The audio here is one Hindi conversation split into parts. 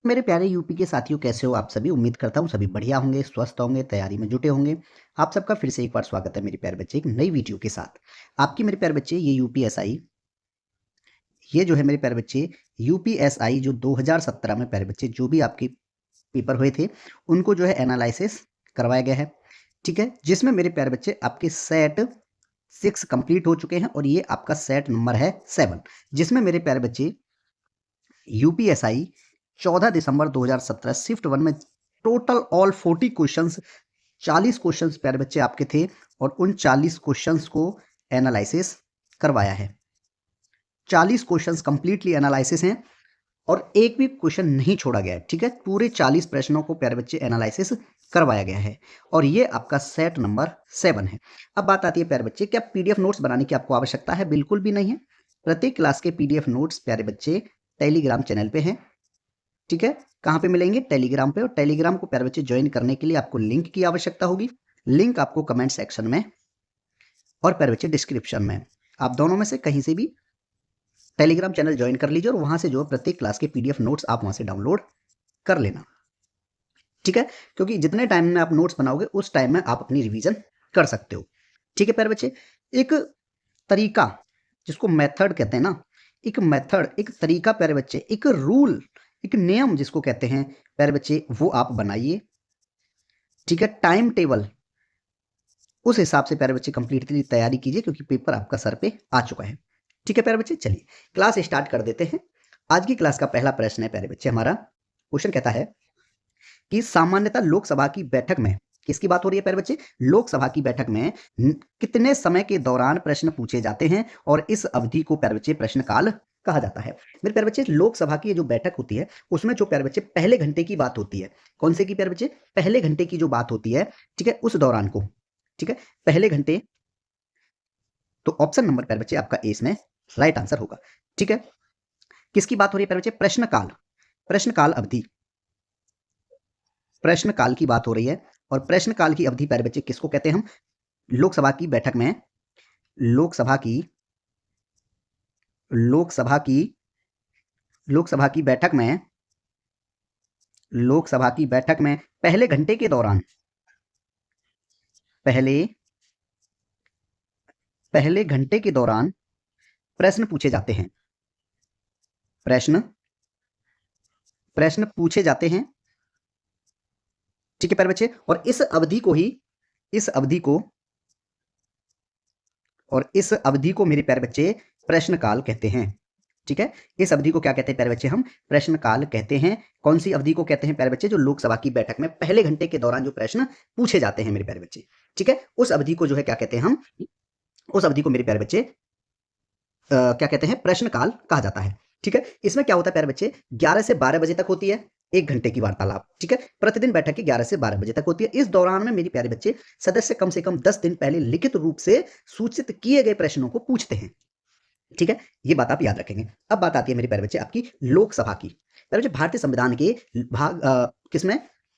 मेरे प्यारे यूपी के साथियों, कैसे हो आप सभी? उम्मीद करता हूँ सभी बढ़िया होंगे, स्वस्थ होंगे, तैयारी में जुटे होंगे। आप सबका फिर से एक बार स्वागत है मेरे प्यारे बच्चे एक नई वीडियो के साथ। आपकी मेरे प्यारे बच्चे ये यूपीएसआई, ये जो है मेरे प्यारे बच्चे यूपीएसआई जो 2017 में प्यारे बच्चे जो भी आपके पेपर हुए थे, उनको जो है एनालिसिस करवाया गया है। ठीक है, जिसमें मेरे प्यारे बच्चे आपके सेट 6 कंप्लीट हो चुके हैं और ये आपका सेट नंबर है 7, जिसमें मेरे प्यारे बच्चे यूपीएसआई 14 दिसंबर 2017 शिफ्ट 1 में टोटल ऑल 40 क्वेश्चंस, 40 क्वेश्चंस प्यारे बच्चे आपके थे और उन 40 क्वेश्चंस को एनालिसिस करवाया है। 40 क्वेश्चंस कंप्लीटली एनालिसिस हैं और एक भी क्वेश्चन नहीं छोड़ा गया है। ठीक है, पूरे 40 प्रश्नों को प्यारे बच्चे एनालिसिस करवाया गया है और ये आपका सेट नंबर 7 है। अब बात आती है प्यारे बच्चे, क्या पीडीएफ नोट्स बनाने की आपको आवश्यकता है? बिल्कुल भी नहीं है। प्रत्येक क्लास के पीडीएफ नोट्स प्यारे बच्चे टेलीग्राम चैनल पे हैं। ठीक है, कहाँ पे मिलेंगे? टेलीग्राम पे। और टेलीग्राम को प्यारे बच्चे ज्वाइन करने के लिए आपको लिंक की आवश्यकता होगी। लिंक आपको कमेंट सेक्शन में और प्यारे बच्चे डिस्क्रिप्शन में, आप दोनों में से कहीं से भी टेलीग्राम चैनल ज्वाइन कर लीजिए और वहां से जो प्रत्येक क्लास के पीडीएफ नोट्स आप वहां से डाउनलोड कर लेना। ठीक है, क्योंकि जितने टाइम में आप नोट्स बनाओगे उस टाइम में आप अपनी रिवीजन कर सकते हो। ठीक है प्यारे बच्चे, एक तरीका जिसको मेथड कहते हैं ना, एक मेथड, एक तरीका प्यारे बच्चे, एक रूल, एक नियम जिसको कहते हैं प्यारे बच्चे, वो आप बनाइए। ठीक है, टाइम टेबल उस हिसाब से प्यारे बच्चे कंप्लीटली तैयारी कीजिए क्योंकि पेपर आपका सर पे आ चुका है। ठीक है प्यारे बच्चे, चलिए क्लास स्टार्ट कर देते हैं। आज की क्लास का पहला प्रश्न है प्यारे बच्चे, हमारा क्वेश्चन कहता है कि सामान्यतः लोकसभा की बैठक में, किसकी बात हो रही है प्यारे बच्चे? लोकसभा की बैठक में कितने समय के दौरान प्रश्न पूछे जाते हैं और इस अवधि को प्यारे बच्चे प्रश्नकाल कहा जाता है। मेरे प्यारे बच्चे, लोकसभा की जो बैठक होती है उसमें जो प्यारे बच्चे पहले घंटे की बात होती है, कौन से की प्यारे बच्चे? पहले घंटे की जो बात होती है, ठीक है, उस दौरान को, ठीक है, पहले घंटे, तो ऑप्शन नंबर प्यारे बच्चे आपका ए इसमें राइट आंसर होगा। ठीक है, किसकी बात हो रही है प्यारे बच्चे? प्रश्नकाल, प्रश्नकाल अवधि, प्रश्नकाल की बात हो रही है। और प्रश्नकाल की अवधि प्यारे बच्चे किसको कहते हैं हम? लोकसभा की बैठक में, लोकसभा की, लोकसभा की, लोकसभा की बैठक में, लोकसभा की बैठक में पहले घंटे के दौरान, पहले पहले घंटे के दौरान प्रश्न पूछे जाते हैं, प्रश्न प्रश्न पूछे जाते हैं। ठीक है प्यारे बच्चे, और इस अवधि को ही, इस अवधि को, और इस अवधि को मेरे प्यारे बच्चे प्रश्नकाल कहते हैं। ठीक है, इस अवधि को क्या कहते हैं प्यारे बच्चे? हम प्रश्नकाल कहते हैं। कौन सी अवधि को कहते हैं प्यारे बच्चे? जो लोकसभा की बैठक में पहले घंटे के दौरान जो प्रश्न पूछे जाते हैं मेरे प्यारे बच्चे। ठीक है, उस अवधि को जो है क्या कहते हैं हम? उस अवधि को मेरे प्यारे बच्चे क्या कहते हैं? प्रश्नकाल कहा जाता है। ठीक है, इसमें क्या होता है प्यारे बच्चे? 11 से 12 बजे तक होती है, 1 घंटे की वार्तालाप। ठीक है, प्रतिदिन बैठक की 11 से 12 बजे तक होती है। इस दौरान में मेरे प्यारे बच्चे सदस्य कम से कम 10 दिन पहले लिखित रूप से सूचित किए गए प्रश्नों को पूछते हैं। ठीक है, ये बात आप याद रखेंगे। अब बात आती है मेरे प्यारे बच्चे आपकी लोकसभा की। प्यारे बच्चे, भारतीय संविधान के भाग किसमें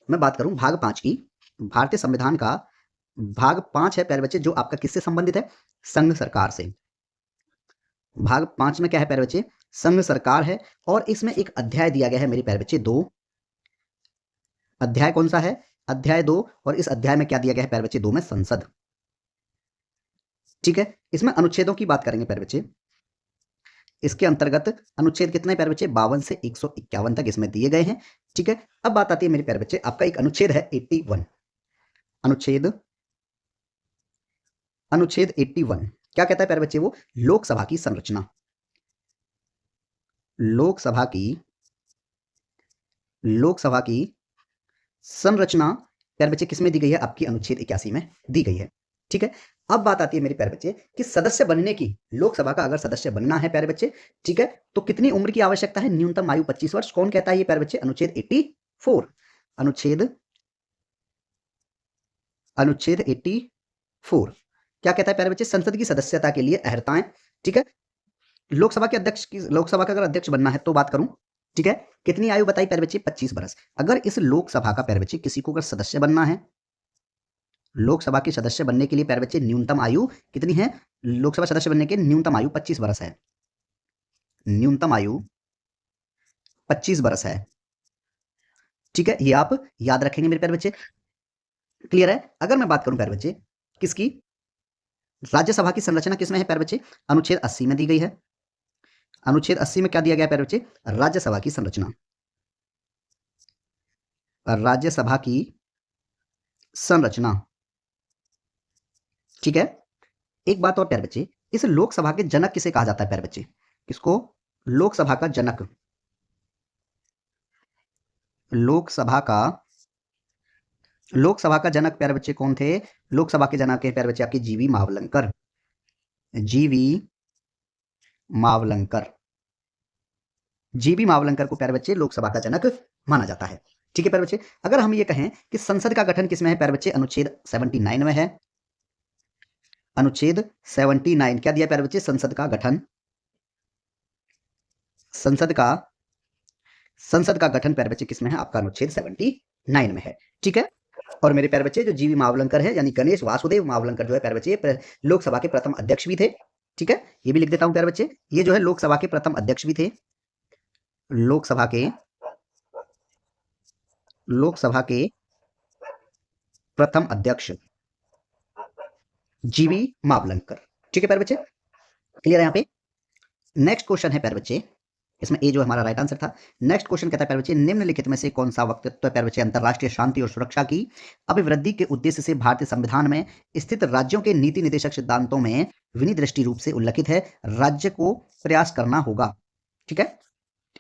मैं बात करूं? भाग 5 की। भारतीय संविधान का भाग 5 है प्यारे बच्चे, जो आपका किससे संबंधित है? संघ सरकार से। भाग 5 में क्या है प्यारे बच्चे? संघ सरकार है। और इसमें एक अध्याय दिया गया है मेरे प्यारे बच्चे, 2 अध्याय। कौन सा है? अध्याय 2। और इस अध्याय में क्या दिया गया है प्यारे बच्चे? 2 में संसद। ठीक है, इसमें अनुच्छेदों की बात करेंगे प्यारे बच्चे। इसके अंतर्गत अनुच्छेद कितने प्यारे बच्चे? 52 से 151 तक इसमें दिए गए हैं। ठीक है, अब बात आती है मेरे प्यारे बच्चे, आपका एक अनुच्छेद है 81, अनुच्छेद, अनुच्छेद 81 क्या कहता है प्यारे बच्चे? वो लोकसभा की संरचना, लोकसभा की, लोकसभा की संरचना प्यारे बच्चे किसमें दी गई है? आपकी अनुच्छेद 81 में दी गई है। ठीक है, अब बात आती है मेरे प्यारे बच्चे कि सदस्य बनने की, लोकसभा का अगर सदस्य बनना है प्यारे बच्चे, ठीक है, तो कितनी उम्र की आवश्यकता है? न्यूनतम आयु 25 वर्ष। कौन कहता है ये प्यारे बच्चे? अनुच्छेद 84, अनुच्छेद, अनुच्छेद 84 क्या कहता है प्यारे बच्चे? संसद की सदस्यता के लिए अर्हताएं। ठीक है, लोकसभा के अध्यक्ष की, लोकसभा का अगर अध्यक्ष बनना है तो बात करूं, ठीक है, कितनी आयु बताई प्यारे बच्चे? 25 वर्ष। अगर इस लोकसभा का प्यारे बच्चे किसी को अगर सदस्य बनना है, लोकसभा के सदस्य बनने के लिए प्यारे बच्चे न्यूनतम आयु कितनी है? लोकसभा सदस्य बनने के न्यूनतम आयु 25 वर्ष है, न्यूनतम आयु 25 वर्ष है। ठीक है, ये आप याद रखेंगे मेरे प्यारे बच्चे। क्लियर है? अगर मैं बात करूं प्यारे बच्चे किसकी, राज्यसभा की संरचना किसमें है प्यारे बच्चे, अनुच्छेद 80 में दी गई है। अनुच्छेद 80 में क्या दिया गया प्यारे बच्चे, राज्यसभा की संरचना, राज्यसभा की संरचना। ठीक है, एक बात और प्यारे बच्चे, इस लोकसभा के जनक किसे कहा जाता है प्यारे बच्चे, किसको, लोकसभा का जनक, लोकसभा का, लोकसभा का जनक प्यारे बच्चे कौन थे, लोकसभा के जनक है प्यारे बच्चे आपके जीवी मावलंकर, जीवी मावलंकर, जीबी मावलंकर को प्यारे बच्चे लोकसभा का जनक माना जाता है। ठीक है प्यारे बच्चे, अगर हम ये कहें कि संसद का गठन किसमें है प्यारे बच्चे, अनुच्छेद 79 में है। अनुच्छेद 79 क्या दिया प्यारे बच्चे, संसद का गठन, संसद का, संसद का गठन प्यारे बच्चे किसमें है, आपका अनुच्छेद 79 में है। ठीक है, और मेरे प्यारे बच्चे जो जीवी मावलंकर है यानी गणेश वासुदेव मावलंकर जो है प्यारे बच्चे लोकसभा के प्रथम अध्यक्ष भी थे। ठीक है, ये भी लिख देता हूं प्यारे बच्चे, ये जो है लोकसभा के प्रथम अध्यक्ष भी थे, लोकसभा के, लोकसभा के प्रथम अध्यक्ष जीवी मावलंकर। ठीक है प्यारे बच्चे, क्लियर है यहाँ पे। नेक्स्ट क्वेश्चन है प्यारे बच्चे, इसमें ए जो हमारा राइट आंसर था। नेक्स्ट क्वेश्चन कहता है प्यारे बच्चे, निम्नलिखित में से कौन सा वक्तव्य प्यारे बच्चे अंतरराष्ट्रीय शांति और सुरक्षा की अभिवृद्धि के उद्देश्य से भारतीय संविधान में स्थित राज्यों के नीति निर्देशक सिद्धांतों में विनिर्दिष्ट रूप से उल्लिखित है, राज्य को प्रयास करना होगा। ठीक है,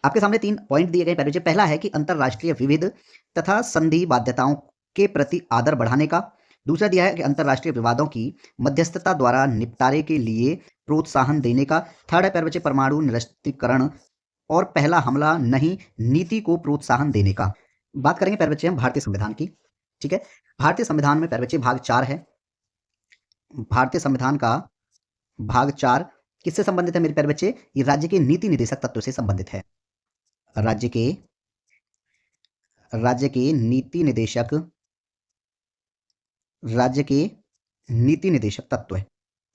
आपके सामने 3 पॉइंट दिए गए प्यारे बच्चे। पहला है कि अंतरराष्ट्रीय विविध तथा संधि बाध्यताओं के प्रति आदर बढ़ाने का। दूसरा दिया है कि अंतरराष्ट्रीय विवादों की मध्यस्थता द्वारा निपटारे के लिए प्रोत्साहन देने का। थर्ड है प्यारे बच्चे परमाणु निरस्त्रीकरण और पहला हमला नहीं नीति को प्रोत्साहन देने का। बात करेंगे प्यारे बच्चे हम भारतीय संविधान की। ठीक है, भारतीय संविधान में प्यारे बच्चे भाग 4 है। भारतीय संविधान का भाग 4 किससे संबंधित है मेरे प्यारे बच्चे, ये राज्य के नीति निर्देशक तत्व से संबंधित है। राज्य के, राज्य के नीति निदेशक, राज्य के नीति निदेशक तत्व है।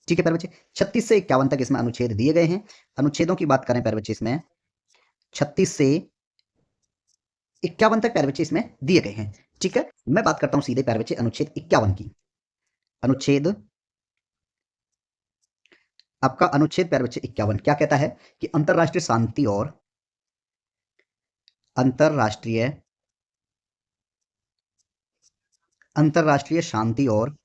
ठीक है प्यारे बच्चे, 36 से 51 तक इसमें अनुच्छेद दिए गए हैं। अनुच्छेदों की बात करें प्यारे बच्चे, इसमें 36 से 51 तक प्यारे बच्चे इसमें दिए गए हैं। ठीक है, मैं बात करता हूं सीधे प्यारे बच्चे अनुच्छेद 51 की। अनुच्छेद, आपका अनुच्छेद प्यारे बच्चे 51 क्या कहता है कि अंतरराष्ट्रीय शांति और, अंतरराष्ट्रीय, अंतरराष्ट्रीय शांति और,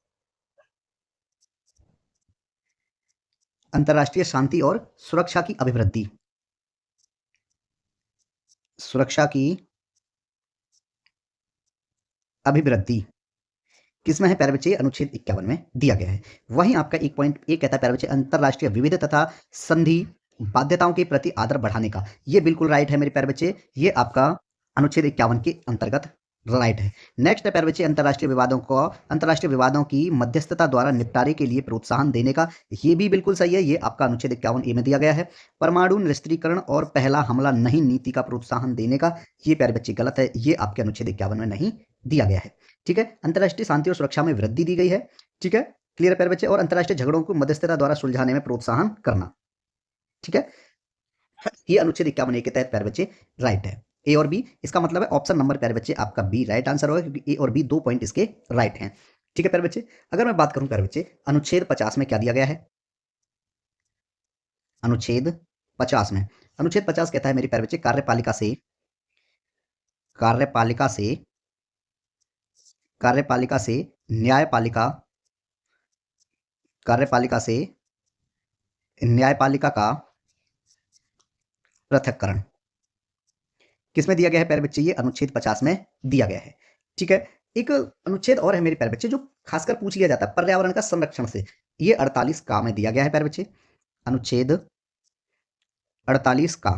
अंतरराष्ट्रीय शांति और सुरक्षा की अभिवृद्धि, सुरक्षा की अभिवृद्धि किसमें है प्यारे बच्चे, अनुच्छेद 51 में दिया गया है। वहीं आपका एक पॉइंट ये कहता है प्यारे बच्चे अंतरराष्ट्रीय विविध तथा संधि बाध्यताओं के प्रति आदर बढ़ाने का। ये बिल्कुल राइट है मेरे प्यारे बच्चे, ये आपका अनुच्छेद 51 के अंतर्गत राइट है। नेक्स्ट है प्यारे बच्चे अंतरराष्ट्रीय विवादों को, अंतरराष्ट्रीय विवादों की मध्यस्थता द्वारा निपटारे के लिए प्रोत्साहन देने का। ये भी बिल्कुल सही है, ये आपका अनुच्छेद 51 ए में दिया गया है। परमाणु निरस्त्रीकरण और पहला हमला नहीं नीति का प्रोत्साहन देने का, ये प्यारे बच्चे गलत है, ये आपके अनुच्छेद 51 में नहीं दिया गया है। ठीक है, अंतरराष्ट्रीय शांति और सुरक्षा में वृद्धि दी गई है। ठीक है, क्लियर प्यारे बच्चे, और अंतरराष्ट्रीय झगड़ों को मध्यस्थता द्वारा सुलझाने में प्रोत्साहन करना। ठीक है, ये अनुच्छेद 51 ए के तहत प्यारे बच्चे राइट है। ए और बी, इसका मतलब है ऑप्शन नंबर प्यारे बच्चे आपका बी राइट आंसर होगा, क्योंकि ए और बी 2 पॉइंट इसके राइट हैं। ठीक है प्यारे बच्चे, अगर मैं बात करूं प्यारे बच्चे अनुच्छेद 50 में क्या दिया गया है, अनुच्छेद 50 में, अनुच्छेद 50 कहता है मेरे प्यारे बच्चे कार्यपालिका से, कार्यपालिका से, कार्यपालिका से न्यायपालिका, कार्यपालिका से न्यायपालिका का पृथक्करण किसमें दिया गया है प्यारे बच्चे, ये अनुच्छेद 50 में दिया गया है। ठीक है, एक अनुच्छेद और है मेरे प्यारे बच्चे जो खासकर पूछ लिया जाता है पर्यावरण का संरक्षण से, ये 48 का में दिया गया है प्यारे बच्चे। अनुच्छेद 48 का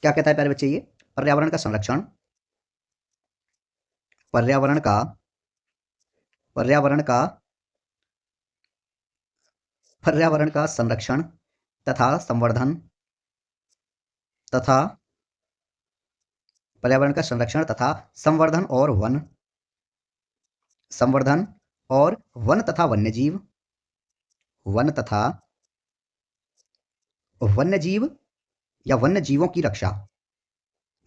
क्या कहता है प्यारे बच्चे, ये पर्यावरण का संरक्षण, पर्यावरण का, पर्यावरण का, पर्यावरण का संरक्षण तथा संवर्धन, तथा पर्यावरण का संरक्षण तथा संवर्धन और वन, संवर्धन और वन तथा वन्यजीव, वन तथा वन्यजीव या वन्यजीवों की रक्षा,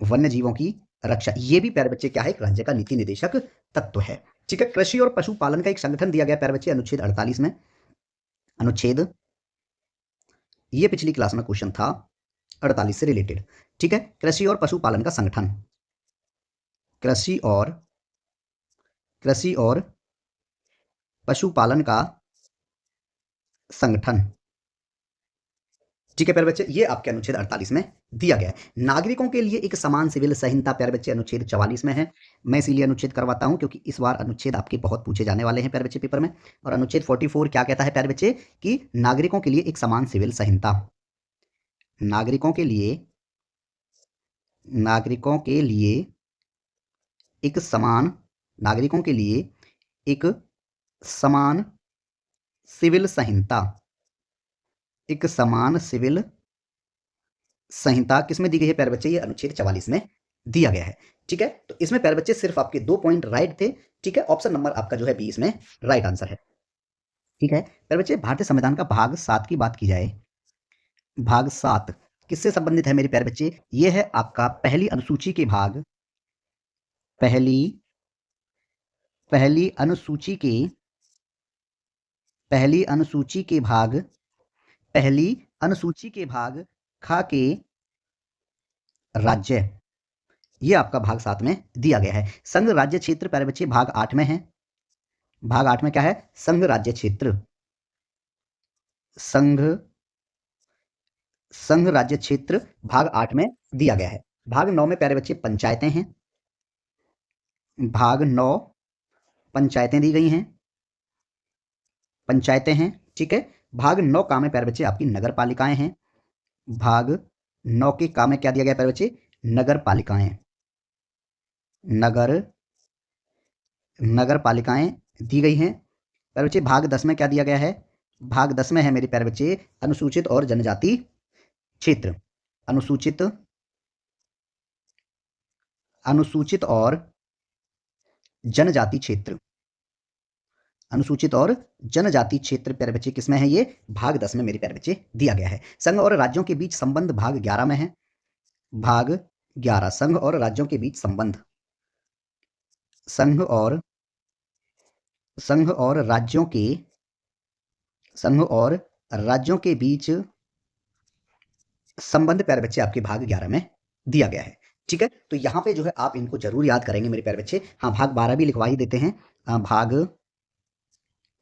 वन्यजीवों की रक्षा। ये भी प्यारे बच्चे क्या है, एक राज्य का नीति निर्देशक तत्व है। ठीक है, कृषि और पशुपालन का एक संगठन दिया गया प्यारे बच्चे अनुच्छेद 48 में। अनुच्छेद, ये पिछली क्लास में क्वेश्चन था 48 से रिलेटेड। ठीक है, कृषि और पशुपालन का संगठन, कृषि और पशुपालन का संगठन। ठीक है प्यारे बच्चे, ये आपके अनुच्छेद 48 में दिया गया है। नागरिकों के लिए एक समान सिविल संहिता प्यारे बच्चे अनुच्छेद 44 में है। मैं इसीलिए अनुच्छेद करवाता हूं क्योंकि इस बार अनुच्छेद आपके बहुत पूछे जाने वाले हैं प्यारे बच्चे पेपर में। और अनुच्छेद 44 क्या कहता है प्यारे बच्चे, कि नागरिकों के लिए एक समान सिविल संहिता, नागरिकों के लिए एक समान, नागरिकों के लिए एक समान सिविल संहिता, एक समान सिविल संहिता किसमें दी गई है प्यारे बच्चे, ये अनुच्छेद 44 में दिया गया है। ठीक है, तो इसमें प्यारे बच्चे सिर्फ आपके 2 पॉइंट राइट थे। ठीक है, ऑप्शन नंबर आपका जो है बी इसमें राइट आंसर है। ठीक है प्यारे बच्चे, भारतीय संविधान का भाग 7 की बात की जाए, भाग 7 किससे संबंधित है मेरे प्यारे बच्चे, ये है आपका पहली अनुसूची के भाग, पहली अनुसूची के भाग खा के राज्य, ये आपका भाग 7 में दिया गया है। संघ राज्य क्षेत्र प्यारे बच्चे भाग 8 में है। भाग 8 में क्या है, संघ राज्य क्षेत्र, संघ राज्य क्षेत्र भाग 8 में दिया गया है। भाग 9 में प्यारे बच्चे पंचायतें हैं, भाग 9 पंचायतें दी गई हैं, पंचायतें हैं। ठीक है, भाग 9 का में प्यारे बच्चे आपकी नगर पालिकाएं हैं। भाग 9 के का में क्या दिया गया प्यारे बच्चे, नगर पालिकाएं, नगर पालिकाएं दी गई हैं। प्यारे बच्चे भाग 10 में क्या दिया गया है, भाग 10 में है मेरे प्यारे बच्चे अनुसूचित और जनजाति क्षेत्र, अनुसूचित और जनजाति क्षेत्र, अनुसूचित और जनजाति क्षेत्र प्यारे बच्चे किसमें है, ये भाग 10 में मेरे प्यारे बच्चे दिया गया है। संघ और राज्यों के बीच संबंध भाग 11 में है। भाग 11 संघ और राज्यों के बीच संबंध, संघ और राज्यों के बीच संबंध प्यारे बच्चे आपके भाग 11 में दिया गया है। ठीक है, तो यहां पे जो है आप इनको जरूर याद करेंगे मेरे प्यारे बच्चे। हाँ, भाग 12 भी लिखवा ही देते हैं। भाग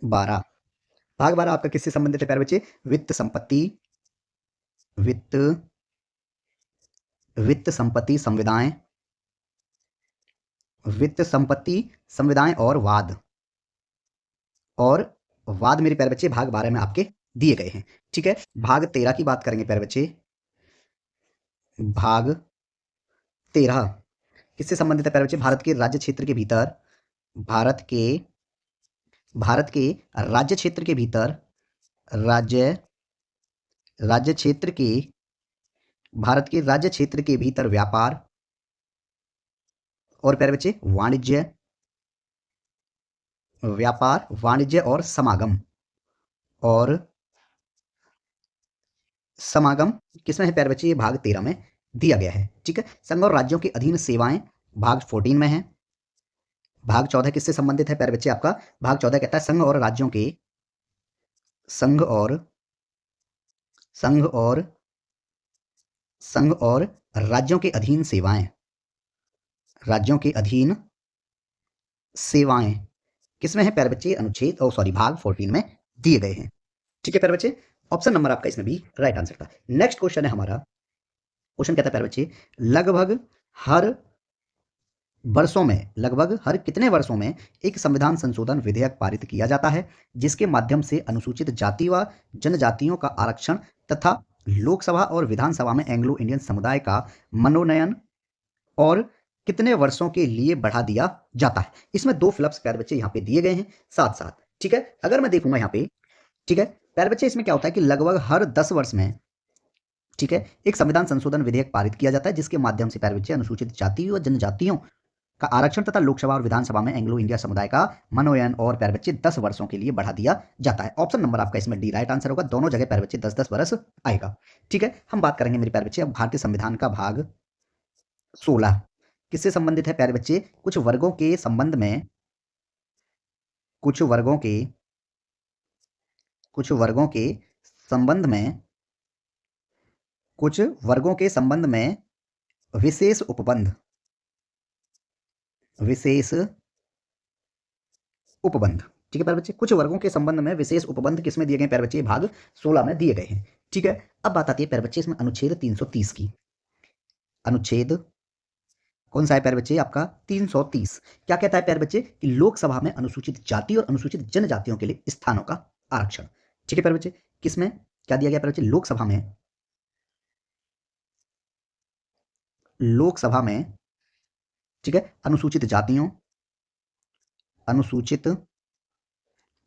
12 आपका किससे संबंधित है प्यारे बच्चे, वित्त संपत्ति, वित्त संपत्ति संविदाएं, वित्त संपत्ति संविदाएं और वाद मेरे प्यारे बच्चे भाग 12 में आपके दिए गए हैं। ठीक है, भाग 13 की बात करेंगे प्यारे बच्चे। भाग 13 किससे संबंधित है प्यारे बच्चे, भारत के राज्य क्षेत्र के भीतर, भारत के राज्य क्षेत्र के भीतर, भारत के राज्य क्षेत्र के भीतर व्यापार और प्यारे बच्चे वाणिज्य और समागम किसमें है प्यारे बच्चे, ये भाग 13 में दिया गया है। ठीक है, संघ और राज्यों के अधीन सेवाएं भाग 14 में है। भाग 14 किससे संबंधित है प्यारे बच्चे आपका, भाग 14 कहता है संघ और राज्यों के अधीन सेवाएं, किसमें है प्यारे बच्चे, अनुच्छेद भाग 14 में दिए गए हैं। ठीक है प्यारे बच्चे, ऑप्शन नंबर आपका इसमें भी राइट आंसर था। नेक्स्ट क्वेश्चन है हमारा, क्वेश्चन कहता है प्यारे बच्चे, लगभग हर कितने वर्षों में एक संविधान संशोधन विधेयक पारित किया जाता है जिसके माध्यम से अनुसूचित जाति व जनजातियों का आरक्षण तथा लोकसभा और विधानसभा में एंग्लो इंडियन समुदाय का मनोनयन और कितने वर्षों के लिए बढ़ा दिया जाता है। इसमें 2 फ्लप्स प्यारे बच्चे यहाँ पे दिए गए हैं साथ साथ। ठीक है, अगर मैं देखूंगा यहाँ पे, ठीक है प्यारे बच्चे, इसमें क्या होता है कि लगभग हर 10 वर्ष में, ठीक है, एक संविधान संशोधन विधेयक पारित किया जाता है जिसके माध्यम से प्यारे बच्चे अनुसूचित जाति व जनजातियों का आरक्षण तथा लोकसभा और विधानसभा में एंग्लो इंडिया समुदाय का मनोनयन और प्यारे बच्चे 10 वर्षों के लिए बढ़ा दिया जाता है। ऑप्शन नंबर आपका इसमें डी राइट आंसर होगा, दोनों जगह प्यारे बच्चे 10-10 वर्ष आएगा। ठीक है, हम बात करेंगे मेरे प्यारे बच्चे अब भारतीय संविधान का भाग 16, किससे संबंधित है प्यारे बच्चे? कुछ वर्गों के संबंध में, कुछ वर्गों के, कुछ वर्गों के संबंध में, कुछ वर्गों के संबंध में विशेष उपबंध, विशेष उपबंध। ठीक है प्यारे बच्चे, कुछ वर्गों के संबंध में विशेष उपबंध किसमें दिए गए प्यारे बच्चे? भाग 16 में दिए गए हैं। ठीक है, अब बात आती है प्यारे बच्चे इसमें अनुच्छेद 330 की। अनुच्छेद कौन सा है प्यारे बच्चे? आपका 330। क्या कहता है प्यारे बच्चे? कि लोकसभा में अनुसूचित जाति और अनुसूचित जनजातियों के लिए स्थानों का आरक्षण। ठीक है प्यारे बच्चे, किसमें क्या दिया गया प्यारे बच्चे? लोकसभा में, लोकसभा में, ठीक है, अनुसूचित जातियों, अनुसूचित,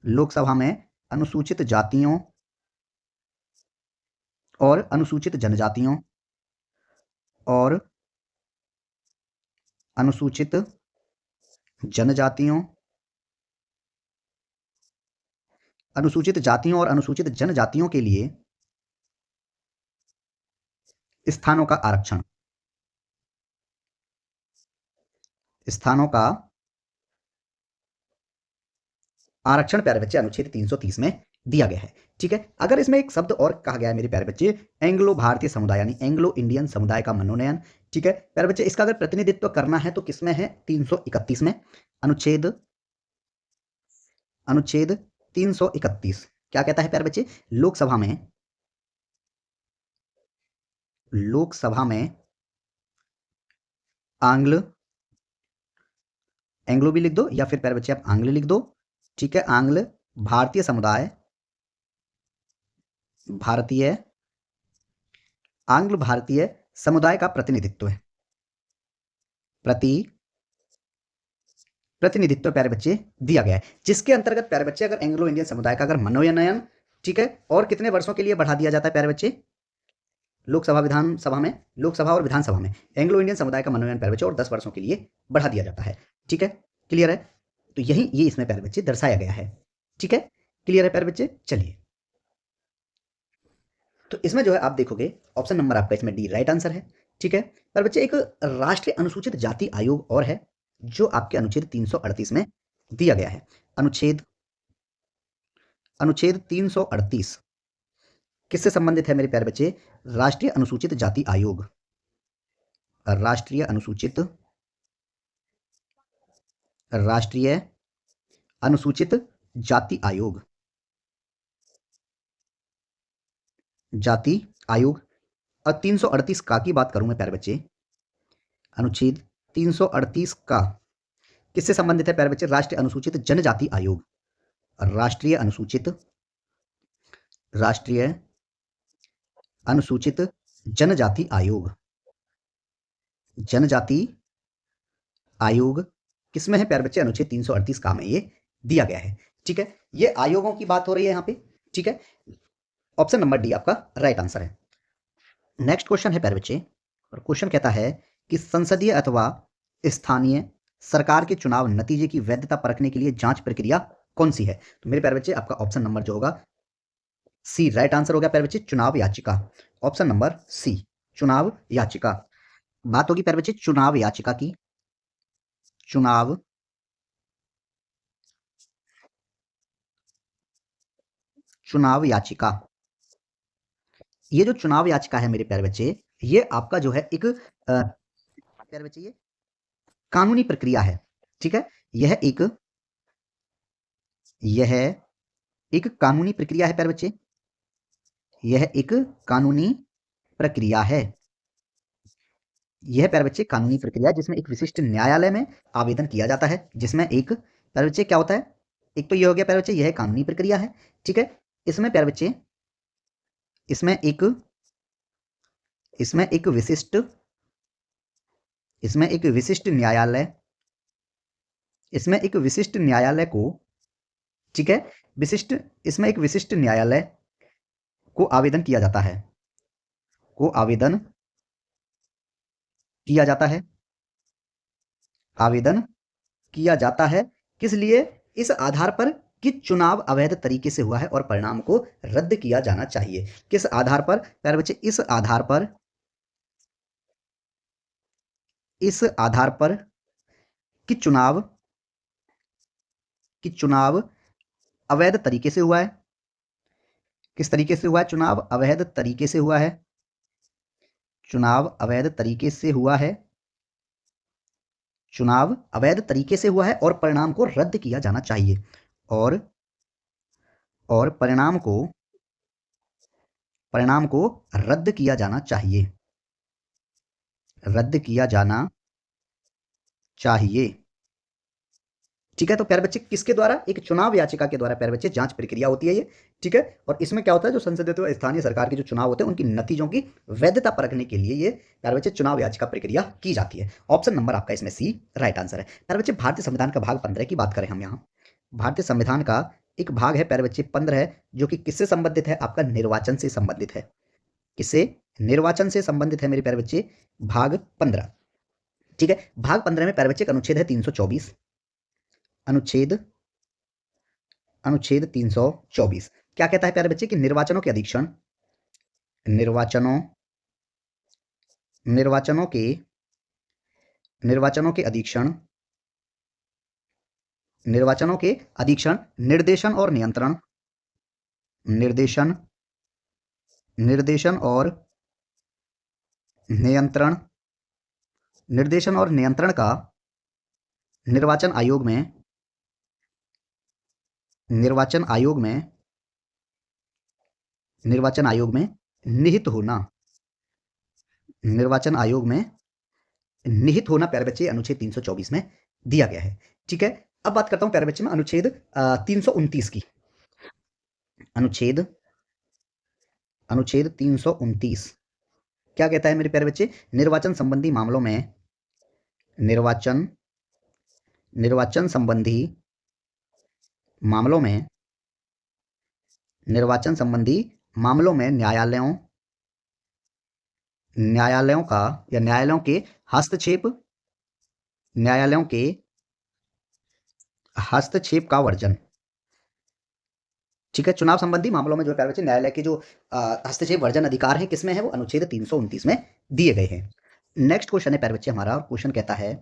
लोकसभा में अनुसूचित जातियों और अनुसूचित जनजातियों और अनुसूचित जनजातियों, अनुसूचित जातियों और अनुसूचित जनजातियों के लिए स्थानों का आरक्षण, स्थानों का आरक्षण प्यारे बच्चे अनुच्छेद 330 में दिया गया है। ठीक है, अगर इसमें एक शब्द और कहा गया है मेरे प्यारे बच्चे, एंग्लो भारतीय समुदाय यानी एंग्लो इंडियन समुदाय का मनोनयन। ठीक है प्यारे बच्चे, इसका अगर प्रतिनिधित्व करना है तो किसमें है? 331 में। अनुच्छेद, अनुच्छेद 331 क्या कहता है प्यारे बच्चे? लोकसभा में, लोकसभा में आंग्ल, एंग्लो भी लिख दो या फिर प्यारे बच्चे आप आंग्ल लिख दो। ठीक है, आंग्ल भारतीय समुदाय, भारतीय, आंग्ल भारतीय समुदाय का प्रतिनिधित्व है, प्रतिनिधित्व प्यारे बच्चे दिया गया है, जिसके अंतर्गत प्यारे बच्चे अगर एंग्लो इंडियन समुदाय का अगर मनोनयन, ठीक है, और कितने वर्षों के लिए बढ़ा दिया जाता है प्यारे बच्चे? लोकसभा विधानसभा में, लोकसभा और विधानसभा में एंग्लो इंडियन समुदाय का मनोनयन प्यारे बच्चे और 10 वर्षों के लिए बढ़ा दिया जाता है। ठीक है, क्लियर है? तो यही ये इसमें प्यारे बच्चे दर्शाया गया है। ठीक है, क्लियर है प्यारे बच्चे? चलिए, तो इसमें जो है आप देखोगे ऑप्शन नंबर आपका इसमें डी राइट आंसर है। ठीक है प्यारे बच्चे, एक राष्ट्रीय अनुसूचित जाति आयोग और है जो आपके अनुच्छेद 338 में दिया गया है। अनुच्छेद, अनुच्छेद 338 किससे संबंधित है मेरे प्यारे बच्चे? राष्ट्रीय अनुसूचित जाति आयोग, राष्ट्रीय अनुसूचित, राष्ट्रीय अनुसूचित जाति आयोग, जाति आयोग। और 338 का की बात करूं मैं प्यारे बच्चे, अनुच्छेद 338 का किससे संबंधित है प्यारे बच्चे? राष्ट्रीय अनुसूचित जनजाति आयोग, राष्ट्रीय अनुसूचित, राष्ट्रीय अनुसूचित जनजाति आयोग, जनजाति आयोग किसमें है प्यारे बच्चे? अनुच्छेद 338 का में ये दिया गया है। ठीक है, ये आयोगों की बात हो रही है यहाँ पे। ठीक है, ऑप्शन नंबर डी आपका राइट आंसर है। नेक्स्ट क्वेश्चन है प्यारे बच्चे, और क्वेश्चन कहता है कि संसदीय अथवा स्थानीय सरकार के चुनाव नतीजे की वैधता परखने के लिए जांच प्रक्रिया कौन सी है? तो मेरे प्यारे बच्चे आपका ऑप्शन नंबर जो होगा सी राइट आंसर हो गया प्यारे बच्चे, चुनाव याचिका। ऑप्शन नंबर सी, चुनाव याचिका। बात होगी प्यारे बच्चे चुनाव याचिका की, चुनाव चुनाव याचिका। ये जो चुनाव याचिका है मेरे प्यारे बच्चे, ये आपका जो है एक प्यारे बच्चे ये कानूनी प्रक्रिया है। ठीक है, यह एक, यह एक कानूनी प्रक्रिया है प्यारे बच्चे, यह एक कानूनी प्रक्रिया है। यह प्यारे बच्चे कानूनी प्रक्रिया जिसमें एक विशिष्ट न्यायालय में आवेदन किया जाता है, जिसमें एक प्यारे बच्चे क्या होता है? एक तो ये हो गया प्यारे बच्चे, यह कानूनी प्रक्रिया है। ठीक है, इसमें प्यारे बच्चे, इसमें एक, इसमें एक विशिष्ट, इसमें एक विशिष्ट न्यायालय, इसमें एक विशिष्ट न्यायालय को, ठीक है, विशिष्ट, इसमें एक विशिष्ट न्यायालय को आवेदन किया जाता है, को आवेदन किया जाता है, आवेदन किया जाता है। किस लिए? इस आधार पर कि चुनाव अवैध तरीके से हुआ है और परिणाम को रद्द किया जाना चाहिए। किस आधार पर प्यारे बच्चे? इस आधार पर, इस आधार पर कि चुनाव अवैध तरीके से हुआ है। किस तरीके से हुआ है? चुनाव अवैध तरीके से हुआ है। चुनाव अवैध तरीके से हुआ है। चुनाव अवैध तरीके से हुआ है और परिणाम को रद्द किया जाना चाहिए। और परिणाम को रद्द किया जाना चाहिए। रद्द किया जाना चाहिए। ठीक है, तो प्यारे बच्चे किसके द्वारा? एक चुनाव याचिका के द्वारा प्यारे बच्चे जांच प्रक्रिया होती है ये। ठीक है, और इसमें क्या होता है, जो संसदीय तो स्थानीय सरकार के जो चुनाव होते हैं उनकी नतीजों की वैधता परखने के लिए ये प्यारे बच्चे चुनाव याचिका प्रक्रिया की जाती है। ऑप्शन नंबर आपका इसमें सी राइट आंसर है। प्यारे बच्चे भारतीय संविधान का भाग 15 की बात करें हम यहाँ, भारतीय संविधान का एक भाग है प्यारे बच्चे 15 है, जो कि किससे संबंधित है? आपका निर्वाचन से संबंधित है। किससे? निर्वाचन से संबंधित है मेरे प्यारे बच्चे भाग 15। ठीक है, भाग 15 में प्यारे बच्चे का अनुच्छेद है 324। अनुच्छेद 324 क्या कहता है प्यारे बच्चे? कि निर्वाचनों के अधीक्षण, निर्वाचनों निर्वाचनों के निर्वाचनों के अधीक्षण निर्वाचनों के अधीक्षण, निर्देशन और नियंत्रण, निर्देशन निर्देशन और नियंत्रण निर्देशन और नियंत्रण का निर्वाचन आयोग में निर्वाचन आयोग में निर्वाचन आयोग में निहित होना, निर्वाचन आयोग में निहित होना प्यारे बच्चे अनुच्छेद 324 में दिया गया है। ठीक है, अब बात करता हूं प्यारे बच्चे में अनुच्छेद 329 की। अनुच्छेद 329 क्या कहता है मेरे प्यारे बच्चे? निर्वाचन संबंधी मामलों में निर्वाचन संबंधी मामलों में निर्वाचन संबंधी मामलों में न्यायालयों का या न्यायालयों के हस्तक्षेप का वर्जन। ठीक है, चुनाव संबंधी मामलों में जो प्यारे बच्चे न्यायालय के जो हस्तक्षेप वर्जन अधिकार है किसमें है? वो अनुच्छेद 329 में दिए गए हैं। नेक्स्ट क्वेश्चन है प्यारे बच्चे हमारा, और क्वेश्चन कहता है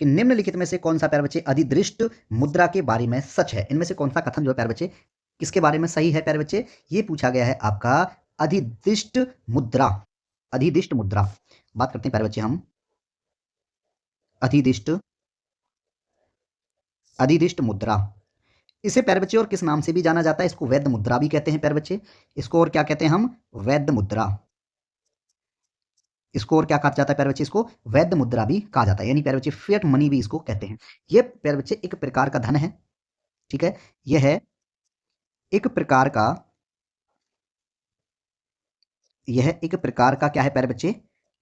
कि निम्नलिखित में से कौन सा प्यारे बच्चे अधिदृष्ट मुद्रा के बारे में सच है? इनमें से कौन सा कथन जो है प्यारे बच्चे किसके बारे में सही है प्यारे बच्चे? ये पूछा गया है आपका अधिदिष्ट मुद्रा। अधिदिष्ट मुद्रा बात करते हैं प्यारे बच्चे हम, अधिदिष्ट मुद्रा। इसे प्यारे बच्चे और किस नाम से भी जाना जाता है? इसको वैध मुद्रा भी कहते हैं प्यारे बच्चे। इसको और क्या कहते हैं हम? वैध मुद्रा। इसको और क्या कहा जाता है प्यारे बच्चे? इसको वैध मुद्रा भी कहा जाता है, यानी प्यारे बच्चे फिएट मनी भी इसको कहते हैं। ये प्यारे बच्चे एक प्रकार का धन है। ठीक है, यह है एक प्रकार का क्या है प्यारे बच्चे?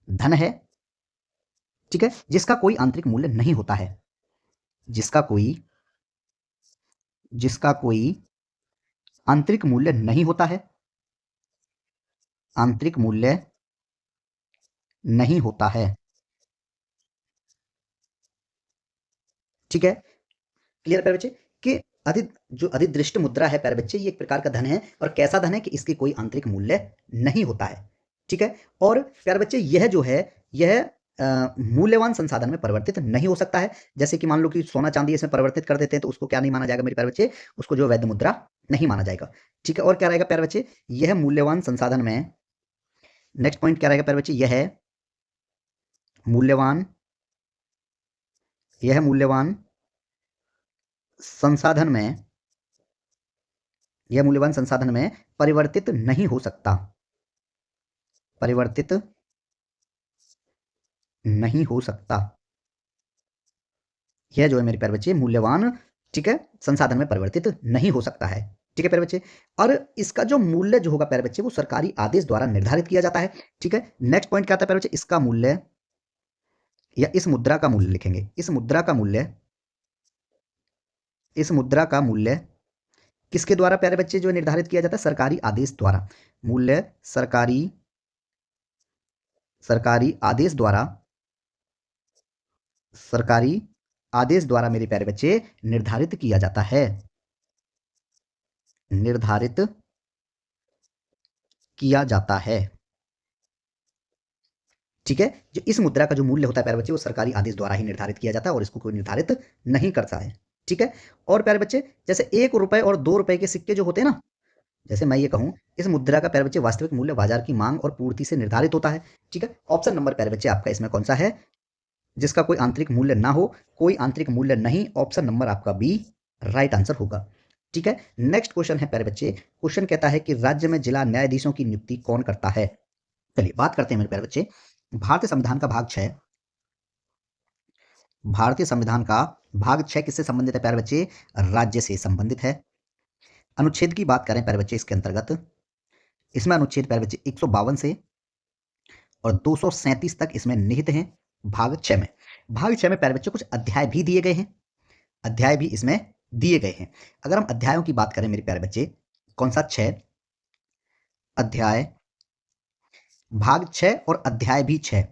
धन है। ठीक है, जिसका कोई आंतरिक मूल्य नहीं होता है। जिसका कोई आंतरिक मूल्य नहीं होता है। आंतरिक मूल्य नहीं होता है। ठीक है, क्लियर प्यारे बच्चे कि जो अधिदृष्ट मुद्रा है प्यारे बच्चे, ये एक प्रकार का धन है, और कैसा धन है कि इसके कोई आंतरिक मूल्य नहीं होता है। ठीक है, और प्यारे बच्चे यह जो है यह मूल्यवान संसाधन में परिवर्तित नहीं हो सकता है। जैसे कि मान लो कि सोना चांदी इसमें परिवर्तित कर देते हैं तो उसको क्या नहीं माना जाएगा मेरे प्यारे बच्चे? उसको जो वैध मुद्रा नहीं माना जाएगा। ठीक है, और क्या रहेगा प्यारे बच्चे? यह मूल्यवान संसाधन में, नेक्स्ट पॉइंट क्या रहेगा प्यारे बच्चे? मूल्यवान यह मूल्यवान संसाधन में परिवर्तित नहीं हो सकता। परिवर्तित नहीं हो सकता। यह जो है मेरे प्यारे बच्चे मूल्यवान, ठीक है, संसाधन में परिवर्तित नहीं हो सकता है। ठीक है प्यारे बच्चे, और इसका जो मूल्य जो होगा प्यारे बच्चे वो सरकारी आदेश द्वारा निर्धारित किया जाता है। ठीक है, नेक्स्ट पॉइंट क्या आता है प्यारे बच्चे? इसका मूल्य या इस मुद्रा का मूल्य लिखेंगे। इस मुद्रा का मूल्य किसके द्वारा प्यारे बच्चे जो निर्धारित किया जाता है? सरकारी आदेश द्वारा। मूल्य सरकारी आदेश द्वारा मेरे प्यारे बच्चे निर्धारित किया जाता है। निर्धारित किया जाता है। ठीक है। जो इस मुद्रा का जो मूल्य होता है प्यारे बच्चे वो सरकारी आदेश द्वारा ही निर्धारित किया जाता है और इसको कोई निर्धारित नहीं करता है। ठीक है। और प्यारे बच्चे जैसे 1 रुपए और 2 रुपए के सिक्के जो होते हैं ना, जैसे मैं ये कहूँ, इस मुद्रा का प्यारे बच्चे वास्तविक मूल्य बाजार की मांग और पूर्ति से निर्धारित होता है। ठीक है। ऑप्शन नंबर प्यारे बच्चे आपका इसमें कौन सा है, जिसका कोई आंतरिक मूल्य ना हो, कोई आंतरिक मूल्य नहीं। ऑप्शन नंबर आपका बी राइट आंसर होगा। ठीक है। नेक्स्ट क्वेश्चन है प्यारे बच्चे, क्वेश्चन कहता है कि राज्य में जिला न्यायाधीशों की नियुक्ति कौन करता है। चलिए बात करते हैं मेरे प्यारे बच्चे, भारतीय संविधान का भाग 6, भारतीय संविधान का भाग 6 किससे संबंधित है प्यारे बच्चे, राज्य से संबंधित है। अनुच्छेद की बात करें प्यारे बच्चे इसके अंतर्गत, इसमें अनुच्छेद प्यारे बच्चे 152 से और 237 तक इसमें निहित हैं भाग 6 में। भाग 6 में प्यारे बच्चे कुछ अध्याय भी दिए गए हैं, अध्याय भी इसमें दिए गए हैं। अगर हम अध्यायों की बात करें मेरे प्यारे बच्चे, कौन सा 6 अध्याय, भाग 6 और अध्याय भी 6।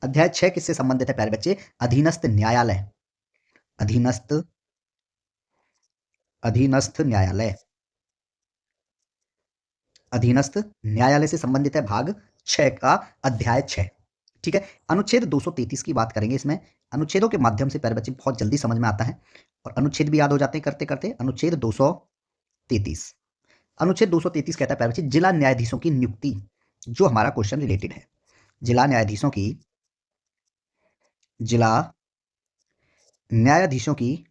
अध्याय 6 किससे संबंधित है प्यारे बच्चे, अधीनस्थ न्यायालय, अधीनस्थ अधीनस्थ न्यायालय, अधीनस्थ न्यायालय से संबंधित है भाग 6 का अध्याय 6। ठीक है। अनुच्छेद 233 की बात करेंगे इसमें, अनुच्छेदों के माध्यम से प्यारे बच्चे बहुत जल्दी समझ में आता है और अनुच्छेद भी याद हो जाते हैं करते करते। अनुच्छेद 233, अनुच्छेद 233 कहता है प्यारे बच्चे जिला न्यायाधीशों की नियुक्ति, जो हमारा क्वेश्चन रिलेटेड है। जिला न्यायाधीशों की, जिला न्यायाधीशों की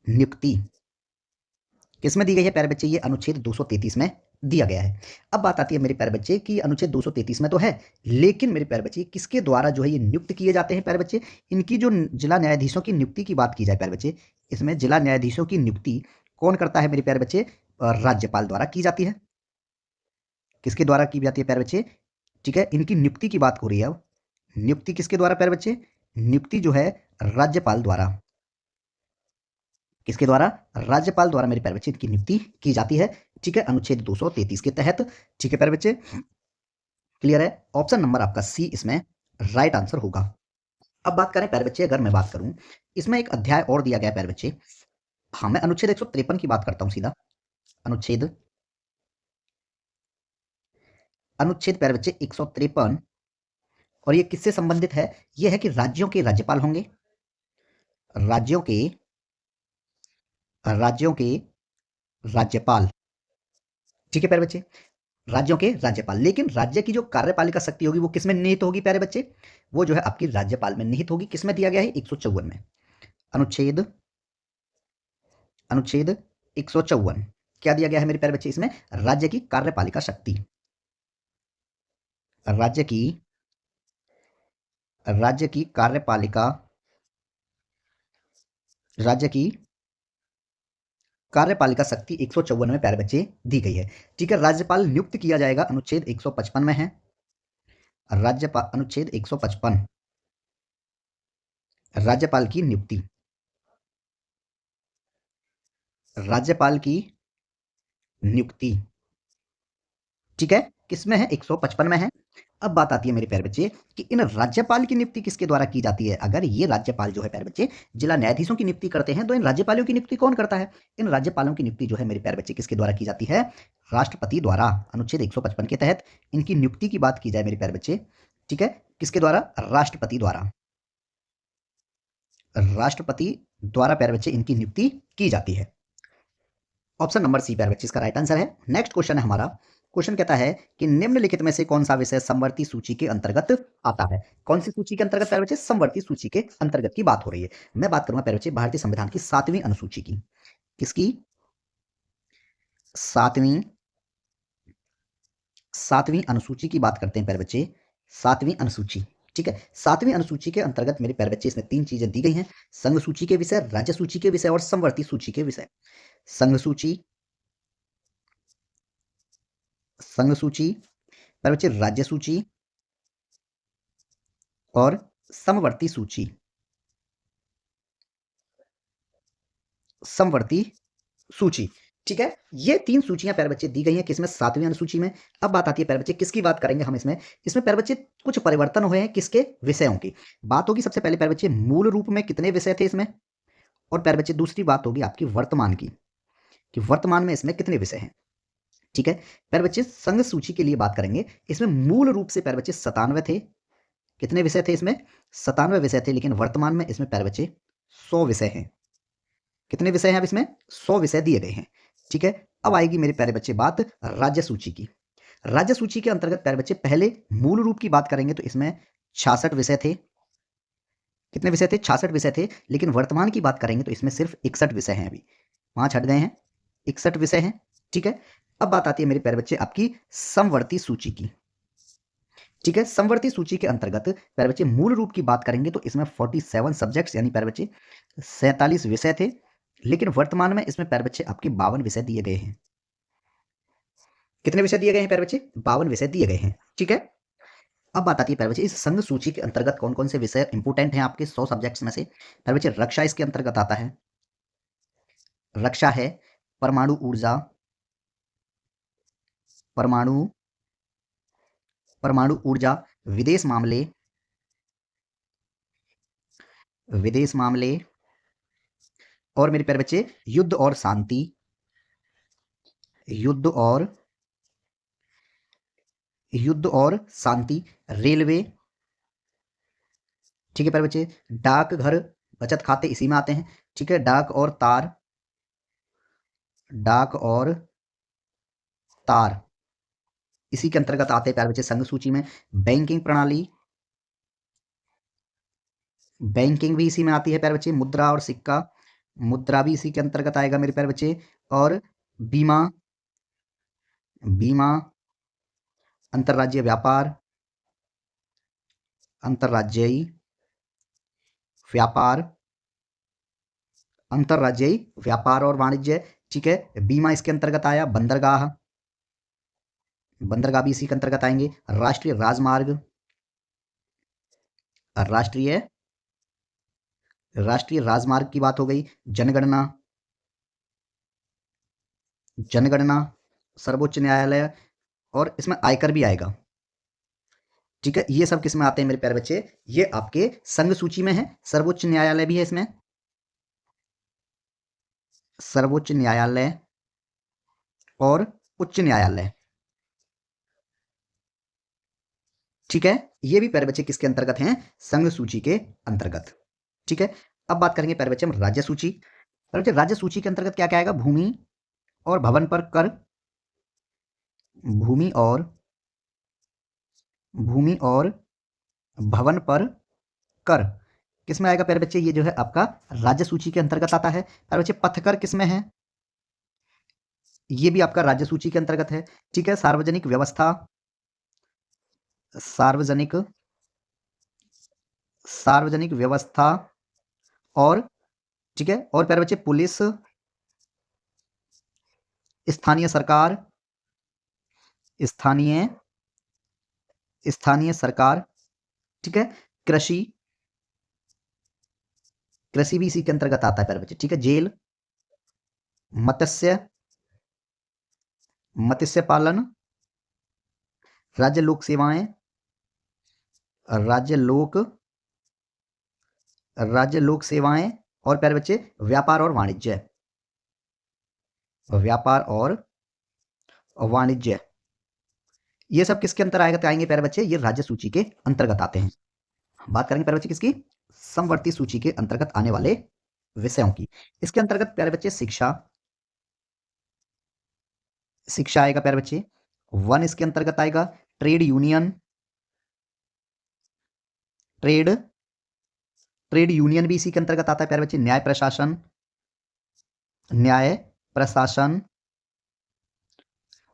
नियुक्ति किसमें दी गई है प्यारे बच्चे, ये अनुच्छेद 233 में दिया गया है। अब बात आती है मेरे प्यारे बच्चे कि अनुच्छेद 233 में तो है, लेकिन मेरे प्यारे बच्चे किसके द्वारा जो है ये नियुक्त किए जाते हैं प्यारे बच्चे, इनकी जो जिला न्यायाधीशों की नियुक्ति की बात की जाए प्यारे बच्चे, इसमें जिला न्यायाधीशों की नियुक्ति कौन करता है मेरे प्यारे बच्चे, राज्यपाल द्वारा की जाती है। किसके द्वारा की जाती है प्यारे बच्चे, ठीक है, इनकी नियुक्ति की बात हो रही है अब। नियुक्ति किसके द्वारा प्यारे बच्चे, नियुक्ति जो है राज्यपाल द्वारा, किसके द्वारा, राज्यपाल द्वारा मेरे प्यारे बच्चे इनकी नियुक्ति की जाती है। ठीक है। अनुच्छेद 233 के तहत। ठीक है प्यारे बच्चे, क्लियर है। ऑप्शन नंबर आपका सी इसमें राइट आंसर होगा। अब बात करें प्यारे बच्चे, अगर मैं बात करूं, इसमें एक अध्याय और दिया गया प्यारे बच्चे। हाँ, मैं अनुच्छेद 153 की बात करता हूं सीधा। अनुच्छेद अनुच्छेद प्यारे बच्चे 153, और ये किससे संबंधित है, ये है कि राज्यों के राज्यपाल होंगे, राज्यों के राज्यों के राज्यपाल। ठीक है प्यारे बच्चे, राज्यों के राज्यपाल। लेकिन राज्य की जो कार्यपालिका शक्ति होगी वो किसमें निहित होगी प्यारे बच्चे, वो जो है आपकी राज्यपाल में निहित होगी। किसमें दिया गया है, 154 में। अनुच्छेद अनुच्छेद 154 क्या दिया गया है मेरे प्यारे बच्चे, इसमें राज्य की कार्यपालिका शक्ति, राज्य की राज्य की कार्यपालिका राज्य की कार्यपालिका शक्ति 154 में प्यारे बच्चे दी गई है। ठीक है। राज्यपाल नियुक्त किया जाएगा, अनुच्छेद 155 में है। राज्यपाल, अनुच्छेद 155, राज्यपाल की नियुक्ति, राज्यपाल की नियुक्ति। ठीक है। किसमें है, 155 में है। अब बात आती है मेरे प्यारे बच्चे कि इन राज्यपाल की नियुक्ति किसके द्वारा की जाती है। अगर ये राज्यपाल जो है प्यारे बच्चे जिला न्यायाधीशों की नियुक्ति करते हैं, तो इन राज्यपालों की नियुक्ति कौन करता है, इन राज्यपालों की नियुक्ति जो है मेरे प्यारे बच्चे किसके द्वारा की जाती है, राष्ट्रपति द्वारा। अनुच्छेद 155 के तहत इनकी नियुक्ति की बात की जाए मेरे प्यारे बच्चे, ठीक है, किसके द्वारा, राष्ट्रपति द्वारा, राष्ट्रपति द्वारा प्यारे बच्चे इनकी नियुक्ति की जाती है। ऑप्शन नंबर सी प्यारे बच्चे इसका राइट आंसर है। नेक्स्ट क्वेश्चन है हमारा, क्वेश्चन कहता है कि निम्नलिखित में से कौन सा विषय समवर्ती सूची के अंतर्गत आता है। कौन सी सूची के अंतर्गत प्यारे बच्चे, समवर्ती सूची के अंतर्गत की बात हो रही है। मैं बात करूंगा प्यारे बच्चे भारतीय संविधान की 7वीं अनुसूची की। किसकी, 7वीं अनुसूची की बात करते हैं प्यारे बच्चे, 7वीं अनुसूची। ठीक है। 7वीं अनुसूची के अंतर्गत मेरे प्यारे बच्चे इसमें 3 चीजें दी गई हैं, संघ सूची के विषय, राज्य सूची के विषय और समवर्ती सूची के विषय। संघ सूची, संघ सूची प्यारे बच्चे, राज्य सूची और समवर्ती सूची, समवर्ती सूची। ठीक है। ये 3 सूचियां प्यारे बच्चे दी गई हैं किसमें, 7वीं अनुसूची में। अब बात आती है प्यारे बच्चे किसकी बात करेंगे हम इसमें, इसमें प्यारे बच्चे कुछ परिवर्तन हुए हैं, किसके, विषयों की बात होगी। सबसे पहले प्यारे बच्चे मूल रूप में कितने विषय थे इसमें, और प्यारे बच्चे दूसरी बात होगी आपकी वर्तमान की, कि वर्तमान में इसमें कितने विषय हैं। ठीक है। प्यारे बच्चे संघ सूची के लिए बात करेंगे, इसमें मूल रूप से प्यारे बच्चे 97 थे, कितने विषय थे इसमें? 97 विषय थे, लेकिन वर्तमान में इसमें प्यारे बच्चे 100 विषय हैं। कितने विषय हैं अब इसमें? 100 विषय दिए गए हैं। ठीक है, अब आएगी मेरे प्यारे बच्चे बात राज्य सूची की। राज्य सूची के अंतर्गत प्यारे बच्चे पहले मूल रूप की बात करेंगे तो इसमें 66 विषय थे। कितने विषय थे? 66 विषय थे, लेकिन वर्तमान की बात करेंगे तो इसमें सिर्फ 61 विषय हैं। अभी 5 हट गए हैं, 61 विषय हैं। ठीक है, अब बात आती है मेरे प्यारे बच्चे आपकी समवर्ती सूची की। ठीक है, समवर्ती सूची के अंतर्गत प्यारे बच्चे मूल रूप की बात करेंगे तो इसमें 47 सब्जेक्ट्स यानी प्यारे बच्चे 47 विषय थे, लेकिन वर्तमान में इसमें प्यारे बच्चे आपके 52 विषय दिए गए हैं। कितने विषय दिए गए हैं प्यारे बच्चे? 52 विषय दिए गए हैं। ठीक है, अब बात आती है प्यारे बच्चे इस संघ सूची के अंतर्गत कौन कौन से विषय इंपोर्टेंट हैं आपके 100 सब्जेक्ट्स में से। प्यारे बच्चे रक्षा इसके अंतर्गत आता है, रक्षा है, परमाणु ऊर्जा, परमाणु परमाणु ऊर्जा, विदेश मामले, विदेश मामले, और मेरे प्यारे बच्चे युद्ध और शांति, युद्ध और शांति, रेलवे। ठीक है प्यारे बच्चे, डाकघर, बचत खाते इसी में आते हैं। ठीक है, डाक और तार, डाक और तार इसी के अंतर्गत आते हैं प्यारे बच्चे संघ सूची में। बैंकिंग प्रणाली, बैंकिंग भी इसी में आती है प्यारे बच्चे। मुद्रा और सिक्का, मुद्रा भी इसी के अंतर्गत आएगा मेरे प्यारे बच्चे। और बीमा, बीमा, अंतर्राज्यीय व्यापार, अंतर्राज्यीय व्यापार, अंतर्राज्यीय व्यापार और वाणिज्य। ठीक है, बीमा इसके अंतर्गत आया। बंदरगाह, बंदरगाह भी इसी के अंतर्गत आएंगे। राष्ट्रीय राजमार्ग, राष्ट्रीय राष्ट्रीय राजमार्ग की बात हो गई। जनगणना, जनगणना, सर्वोच्च न्यायालय, और इसमें आयकर भी आएगा। ठीक है, ये सब किस में आते हैं मेरे प्यारे बच्चे? ये आपके संघ सूची में है। सर्वोच्च न्यायालय भी है इसमें, सर्वोच्च न्यायालय और उच्च न्यायालय। ठीक है, ये भी प्यारे बच्चे किसके अंतर्गत हैं? संघ सूची के अंतर्गत। ठीक है, अब बात करेंगे प्यारे बच्चे हम राज्य सूची। प्यारे बच्चे राज्य सूची के अंतर्गत क्या क्या आएगा? भूमि और भवन पर कर, भूमि और भवन पर कर किसमें आएगा प्यारे बच्चे? ये जो है आपका राज्य सूची के अंतर्गत आता है। प्यारे बच्चे पथकर किसमें है? ये भी आपका राज्य सूची के अंतर्गत है। ठीक है, सार्वजनिक व्यवस्था, सार्वजनिक सार्वजनिक व्यवस्था, और ठीक है, और प्यारे बच्चे पुलिस, स्थानीय सरकार, स्थानीय स्थानीय सरकार। ठीक है, कृषि, कृषि भी इसी के अंतर्गत आता है प्यारे बच्चे। ठीक है, जेल, मत्स्य, मत्स्य पालन, राज्य लोक सेवाएं, राज्य लोक सेवाएं, और प्यारे बच्चे व्यापार और वाणिज्य, व्यापार और वाणिज्य। ये सब किसके अंतर आएगा? आएंगे प्यारे बच्चे, ये राज्य सूची के अंतर्गत आते हैं। बात करेंगे प्यारे बच्चे किसकी? समवर्ती सूची के अंतर्गत आने वाले विषयों की। इसके अंतर्गत प्यारे बच्चे शिक्षा, शिक्षा आएगा प्यारे बच्चे। वन इसके अंतर्गत आएगा ट्रेड यूनियन, ट्रेड यूनियन भी इसी के अंतर्गत आता है प्यारे बच्चे। न्याय प्रशासन, न्याय प्रशासन,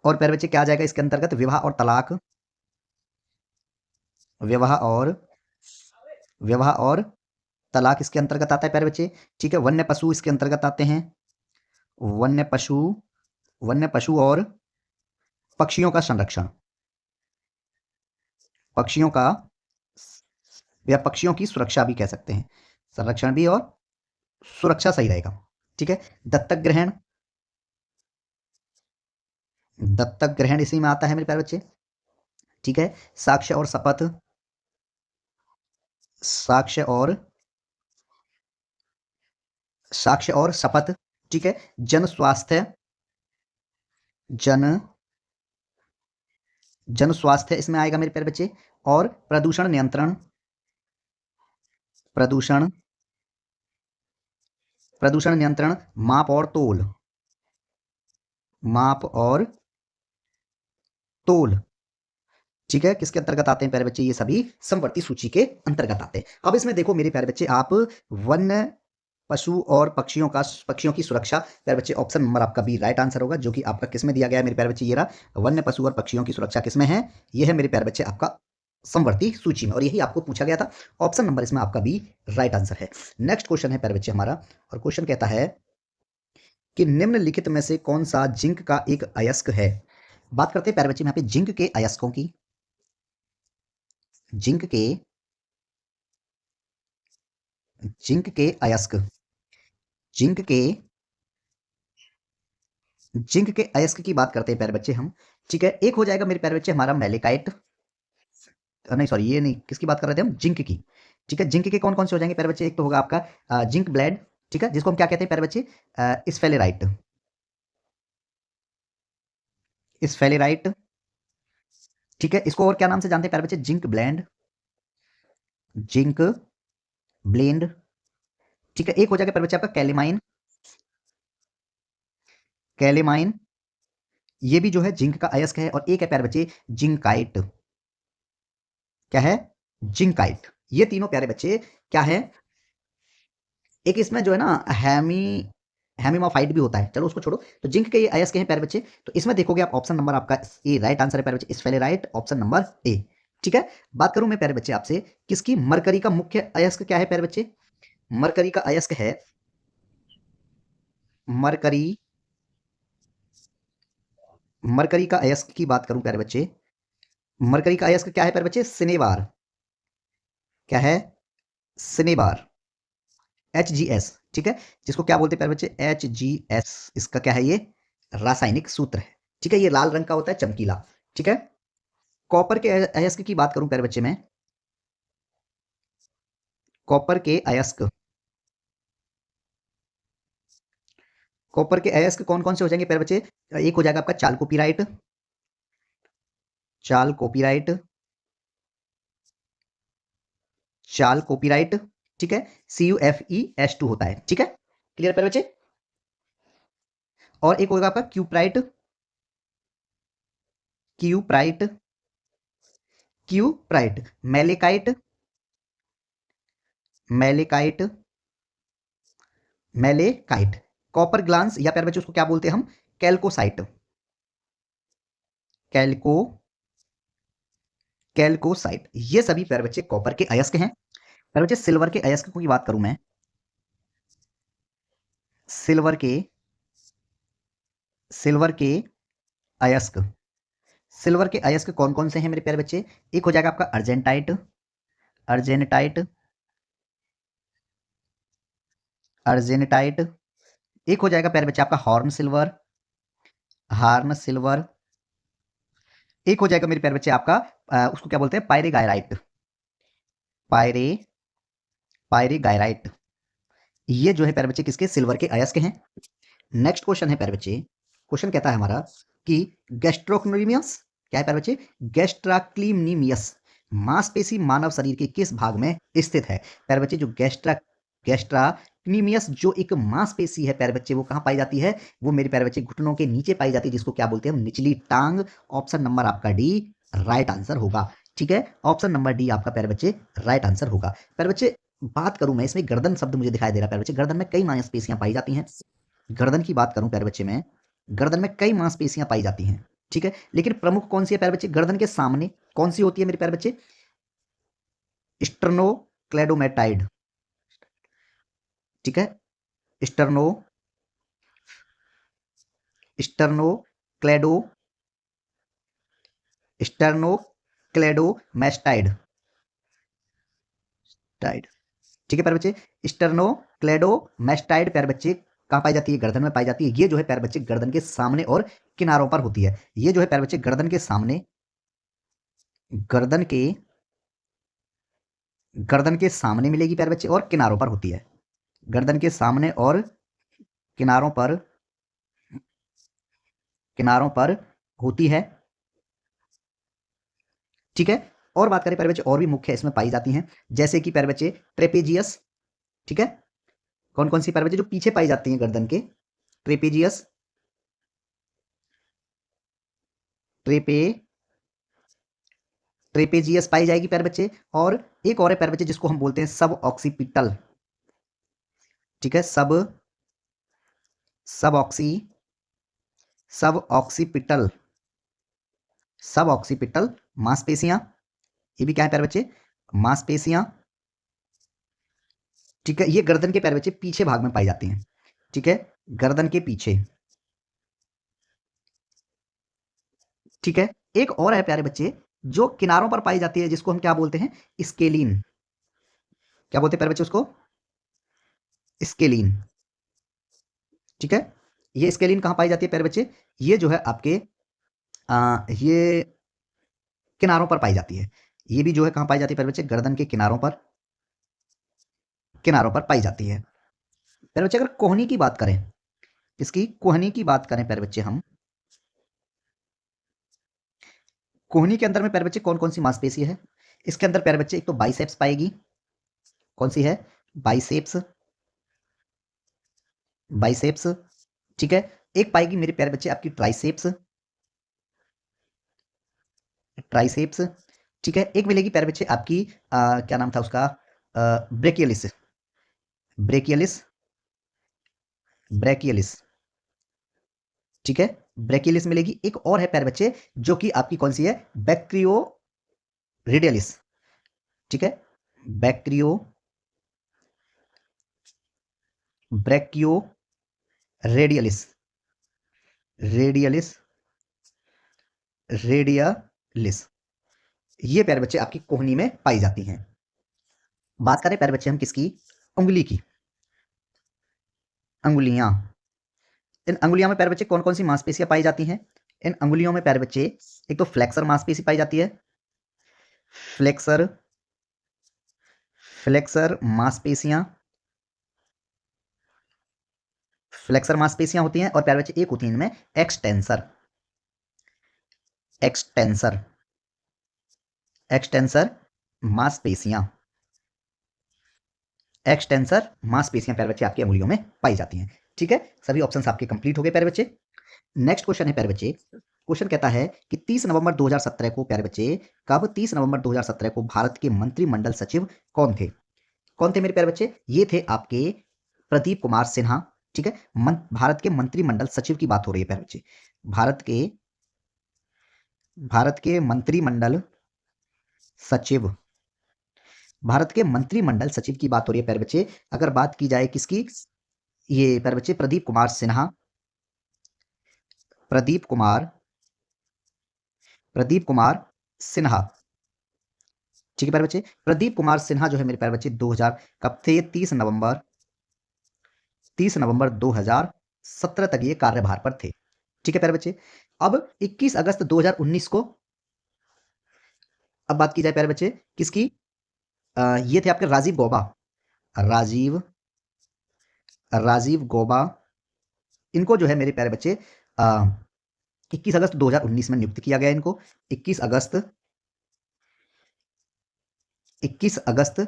और प्यारे बच्चे क्या आ जाएगा इसके अंतर्गत? विवाह और तलाक, विवाह और तलाक इसके अंतर्गत आता है प्यारे बच्चे। ठीक है, वन्य पशु इसके अंतर्गत आते हैं। वन्य पशु और पक्षियों का संरक्षण, पक्षियों का या पक्षियों की सुरक्षा भी कह सकते हैं। संरक्षण भी और सुरक्षा सही रहेगा। ठीक है, दत्तक ग्रहण, दत्तक ग्रहण इसी में आता है मेरे प्यारे बच्चे। ठीक है, साक्ष्य और शपथ, साक्ष्य और शपथ। ठीक है, जन स्वास्थ्य, जन स्वास्थ्य इसमें आएगा मेरे प्यारे बच्चे। और प्रदूषण नियंत्रण, प्रदूषण प्रदूषण नियंत्रण, माप और तोल, माप और तोल, ठीक है, किसके अंतर्गत आते हैं प्यारे बच्चे? ये सभी समवर्ती सूची के अंतर्गत आते हैं। अब इसमें देखो मेरे प्यारे बच्चे, आप वन्य पशु और पक्षियों की सुरक्षा, प्यारे बच्चे ऑप्शन नंबर आपका बी राइट आंसर होगा, जो कि आपका किसमें दिया गया है मेरे प्यारे बच्चे? ये रहा, वन्य पशु और पक्षियों की सुरक्षा किसमें है? ये है मेरे प्यारे बच्चे आपका समवर्ती सूची में, और यही आपको पूछा गया था। ऑप्शन नंबर इसमें आपका बी राइट आंसर है। नेक्स्ट क्वेश्चन है प्यारे बच्चे हमारा, और क्वेश्चन कहता है कि निम्नलिखित में से कौन सा जिंक का एक अयस्क है? बात करते हैं प्यारे बच्चे यहाँ पे जिंक के अयस्कों की। जिंक के जिंक के अयस्क, जिंक के जिंक के अयस्क की बात करते हैं प्यारे बच्चे हम, ठीक है। एक हो जाएगा मेरे प्यारे बच्चे हमारा मैलेकाइट, नहीं सॉरी ये नहीं, किसकी बात कर रहे थे हम? जिंक की, ठीक है। जिंक के कौन कौन से हो जाएंगे प्यारे बच्चे? एक तो होगा आपका जिंक ब्लेड, ठीक है, जिसको हम क्या कहते हैं प्यारे बच्चे? स्फेलेराइट, स्फेलेराइट, ठीक है। इसको और क्या नाम से जानते हैं प्यारे बच्चे? जिंक ब्लेंड, जिंक ब्लेंड, ठीक है। एक हो जाएगा प्यारे बच्चे आपका कैलेमाइन, कैलेमाइन, ये भी जो है जिंक का अयस्क है। और एक है प्यारे बच्चे जिंकाइट, क्या है? जिंकाइट। ये तीनों प्यारे बच्चे क्या है? एक इसमें जो है ना हेमीमाफाइट भी होता है, चलो उसको छोड़ो। तो जिंक के ये अयस्क हैं प्यारे बच्चे। तो इसमें देखोगे आप ऑप्शन नंबर आपका ए राइट आंसर है प्यारे बच्चे, स्फेलेराइट, ऑप्शन नंबर ए, ठीक है। बात करूं मैं प्यारे बच्चे आपसे, किसकी? मरकरी का मुख्य अयस्क क्या है प्यारे बच्चे? मरकरी का अयस्क है, मरकरी, मरकरी का अयस्क की बात करूं प्यारे बच्चे, मरकरी का अयस्क क्या है प्यारे बच्चे? सिनेबार, क्या है? सिनेबार, एच जी एस, ठीक है। जिसको क्या बोलते हैं प्यारे बच्चे? एच जी एस, इसका क्या है? ये रासायनिक सूत्र है, ठीक है। ये लाल रंग का होता है, चमकीला, ठीक है। कॉपर के अयस्क की बात करूं प्यारे बच्चे में, कॉपर के अयस्क, कॉपर के अयस्क कौन कौन से हो जाएंगे प्यारे बच्चे? एक हो जाएगा आपका चालकोपीराइट, चालकोपीराइट, चालकोपीराइट, ठीक है। CuFeS2 होता है, ठीक है, क्लियर प्यारे बच्चे। और एक होगा आपका cuprite, cuprite, cuprite, malachite, malachite, malachite, copper glance, या प्यारे बच्चे उसको क्या बोलते हैं हम? कैल्कोसाइट, कैल्को, कैल्कोसाइट, ये सभी प्यारे बच्चे कॉपर के अयस्क हैं। प्यारे बच्चे सिल्वर के अयस्क की बात करूं मैं, सिल्वर के, सिल्वर के अयस्क, सिल्वर के अयस्क कौन कौन से हैं मेरे प्यारे बच्चे? एक हो जाएगा आपका अर्जेंटाइट, अर्जेंटाइट, अर्जेंटाइट, एक हो जाएगा प्यारे बच्चे आपका हॉर्न सिल्वर, हार्न सिल्वर, एक हो जाएगा मेरे प्यारे बच्चे आपका उसको क्या बोलते हैं? पायरेगायराइट, पायरे, पायरेगायराइट, ये जो है प्यारे बच्चे किसके? सिल्वर के अयस्क हैं। नेक्स्ट क्वेश्चन है प्यारे बच्चे, क्वेश्चन कहता है हमारा कि गैस्ट्रोक्नीमियस, क्या है प्यारे बच्चे? गैस्ट्राक्लीमियस मांसपेशी मानव शरीर के किस भाग में स्थित है? प्यारे बच्चे जो गैस्ट्राक्नीमियस जो एक मांसपेशी है प्यारे बच्चे, वो कहाँ पाई जाती है? वो मेरे प्यारे बच्चे घुटनों के नीचे पाई जाती है, जिसको क्या बोलते हैं हम? निचली टांग, ऑप्शन नंबर आपका डी राइट आंसर होगा, ठीक है। ऑप्शन नंबर डी आपका प्यारे बच्चे राइट आंसर होगा। प्यारे बच्चे बात करूं मैं, इसमें गर्दन शब्द मुझे दिखाई दे रहा है प्यारे बच्चे, गर्दन में कई मांसपेशियां पाई जाती हैं। गर्दन की बात करूं प्यारे बच्चे में, गर्दन में कई मांसपेशियां पाई जाती हैं, ठीक है। लेकिन प्रमुख कौन सी है प्यारे बच्चे? गर्दन के सामने कौन सी होती है मेरे प्यारे बच्चे? स्टर्नोक्लेडोमेटाइड, ठीक है, स्टर्नो, स्टर्नोक्लेडो, स्टर्नोक्लेडोमेस्टाइड, टाइड, ठीक है प्यारे बच्चे। स्टर्नोक्लेडोमेस्टाइड प्यारे बच्चे कहाँ पाई जाती है? गर्दन में पाई जाती है। ये जो है प्यारे बच्चे गर्दन के सामने और किनारों पर होती है। ये जो है प्यारे बच्चे गर्दन के सामने, गर्दन के, गर्दन के सामने मिलेगी प्यारे बच्चे, और किनारों पर होती है। गर्दन के सामने और किनारों पर, किनारों पर होती है, ठीक है। और बात करें प्यारे बच्चे, और भी मुख्य इसमें पाई जाती हैं, जैसे कि प्यारे बच्चे ट्रेपेजियस, ठीक है। कौन कौन सी प्यारे बच्चे जो पीछे पाई जाती हैं गर्दन के? ट्रेपेजियस, ट्रेपे ट्रेपेजियस पाई जाएगी प्यारे बच्चे। और एक और है प्यारे बच्चे जिसको हम बोलते हैं सब ऑक्सीपिटल, ठीक है। सब ऑक्सी सब ऑक्सीपिटल सब ऑक्सीपिटल मांसपेशियां, ये भी क्या है प्यारे बच्चे? मांसपेशियां, ठीक है। ये गर्दन के प्यारे बच्चे पीछे भाग में पाई जाती हैं, ठीक है, गर्दन के पीछे, ठीक है। एक और है प्यारे बच्चे जो किनारों पर पाई जाती है, जिसको हम क्या बोलते हैं? स्केलीन। क्या बोलते हैं प्यारे बच्चे उसको? स्केलीन, ठीक है। ये स्केलीन कहाँ पाई जाती है प्यारे बच्चे? ये जो है आपके ये किनारों पर पाई जाती है। ये भी जो है कहाँ पाई जाती है प्यारे बच्चे? गर्दन के किनारों पर पाई जाती है। प्यारे बच्चे अगर कोहनी की बात करें, इसकी कोहनी की बात करें प्यारे बच्चे हम, कोहनी के अंदर में प्यारे बच्चे कौन कौन सी मांसपेशी है? इसके अंदर प्यारे बच्चे एक तो बाइसेप्स पाएगी। कौन सी है? बाइसेप्स, बाइसेप्स, ठीक है। एक पाएगी मेरे प्यारे बच्चे आपकी ट्राइसेप्स, ट्राइसेप्स, ठीक है। एक मिलेगी प्यारे बच्चे आपकी क्या नाम था उसका? ब्रेकियलिस, ब्रेकियलिस, ब्रेकियलिस, ठीक है। ब्रेकियलिस मिलेगी। एक और है प्यारे बच्चे जो कि आपकी कौन सी है? बैक्टीरियो रेडियलिस, ठीक है। बैक्टीरियो ब्रैकियो रेडियलिस, रेडियलिस, रेडियलिस, ये प्यारे बच्चे आपकी कोहनी में पाई जाती हैं। बात करें प्यारे बच्चे हम किसकी? उंगली की, अंगुलियां। इन अंगुलियों में प्यारे बच्चे कौन कौन सी मांसपेशियां पाई जाती हैं? इन अंगुलियों में प्यारे बच्चे एक तो फ्लेक्सर मांसपेशी पाई जाती है, फ्लेक्सर, फ्लेक्सर मांसपेशियां, फ्लेक्सर मांसपेशियां होती हैं। और प्यारे बच्चे एक होती है इनमें एक्सटेंसर, एक्सटेंसर, एक्सटेंसर मांसपेशियां, एक्सटेंसर मांसपेशियां प्यारे बच्चे आपकी अंगुलियों में पाई जाती हैं, ठीक है। सभी ऑप्शंस आपके कंप्लीट हो गए प्यारे बच्चे। नेक्स्ट क्वेश्चन है प्यारे बच्चे, क्वेश्चन कहता है कि 30 नवंबर 2017 को प्यारे बच्चे, कब 30 नवंबर 2017 को भारत के मंत्रिमंडल सचिव कौन थे? कौन थे मेरे प्यारे बच्चे? ये थे आपके प्रदीप कुमार सिन्हा, ठीक है। भारत के मंत्रिमंडल सचिव की बात हो रही है प्यारे बच्चे। भारत के भारत के मंत्रिमंडल सचिव, भारत के मंत्रिमंडल सचिव की बात हो रही है प्यारे बच्चे। अगर बात की जाए किसकी? ये प्यारे बच्चे प्रदीप कुमार सिन्हा, प्रदीप कुमार, प्रदीप कुमार सिन्हा, ठीक है प्यारे बच्चे। प्रदीप कुमार सिन्हा जो है मेरे प्यारे बच्चे 2000 कब थे? 30 नवंबर 2017 तक ये कार्यभार पर थे, ठीक है प्यारे बच्चे। अब 21 अगस्त 2019 को, अब बात की जाए प्यारे बच्चे किसकी? ये थे आपके राजीव गौबा, राजीव राजीव गौबा। इनको जो है मेरे प्यारे बच्चे 21 अगस्त 2019 में नियुक्त किया गया इनको। 21 अगस्त 21 अगस्त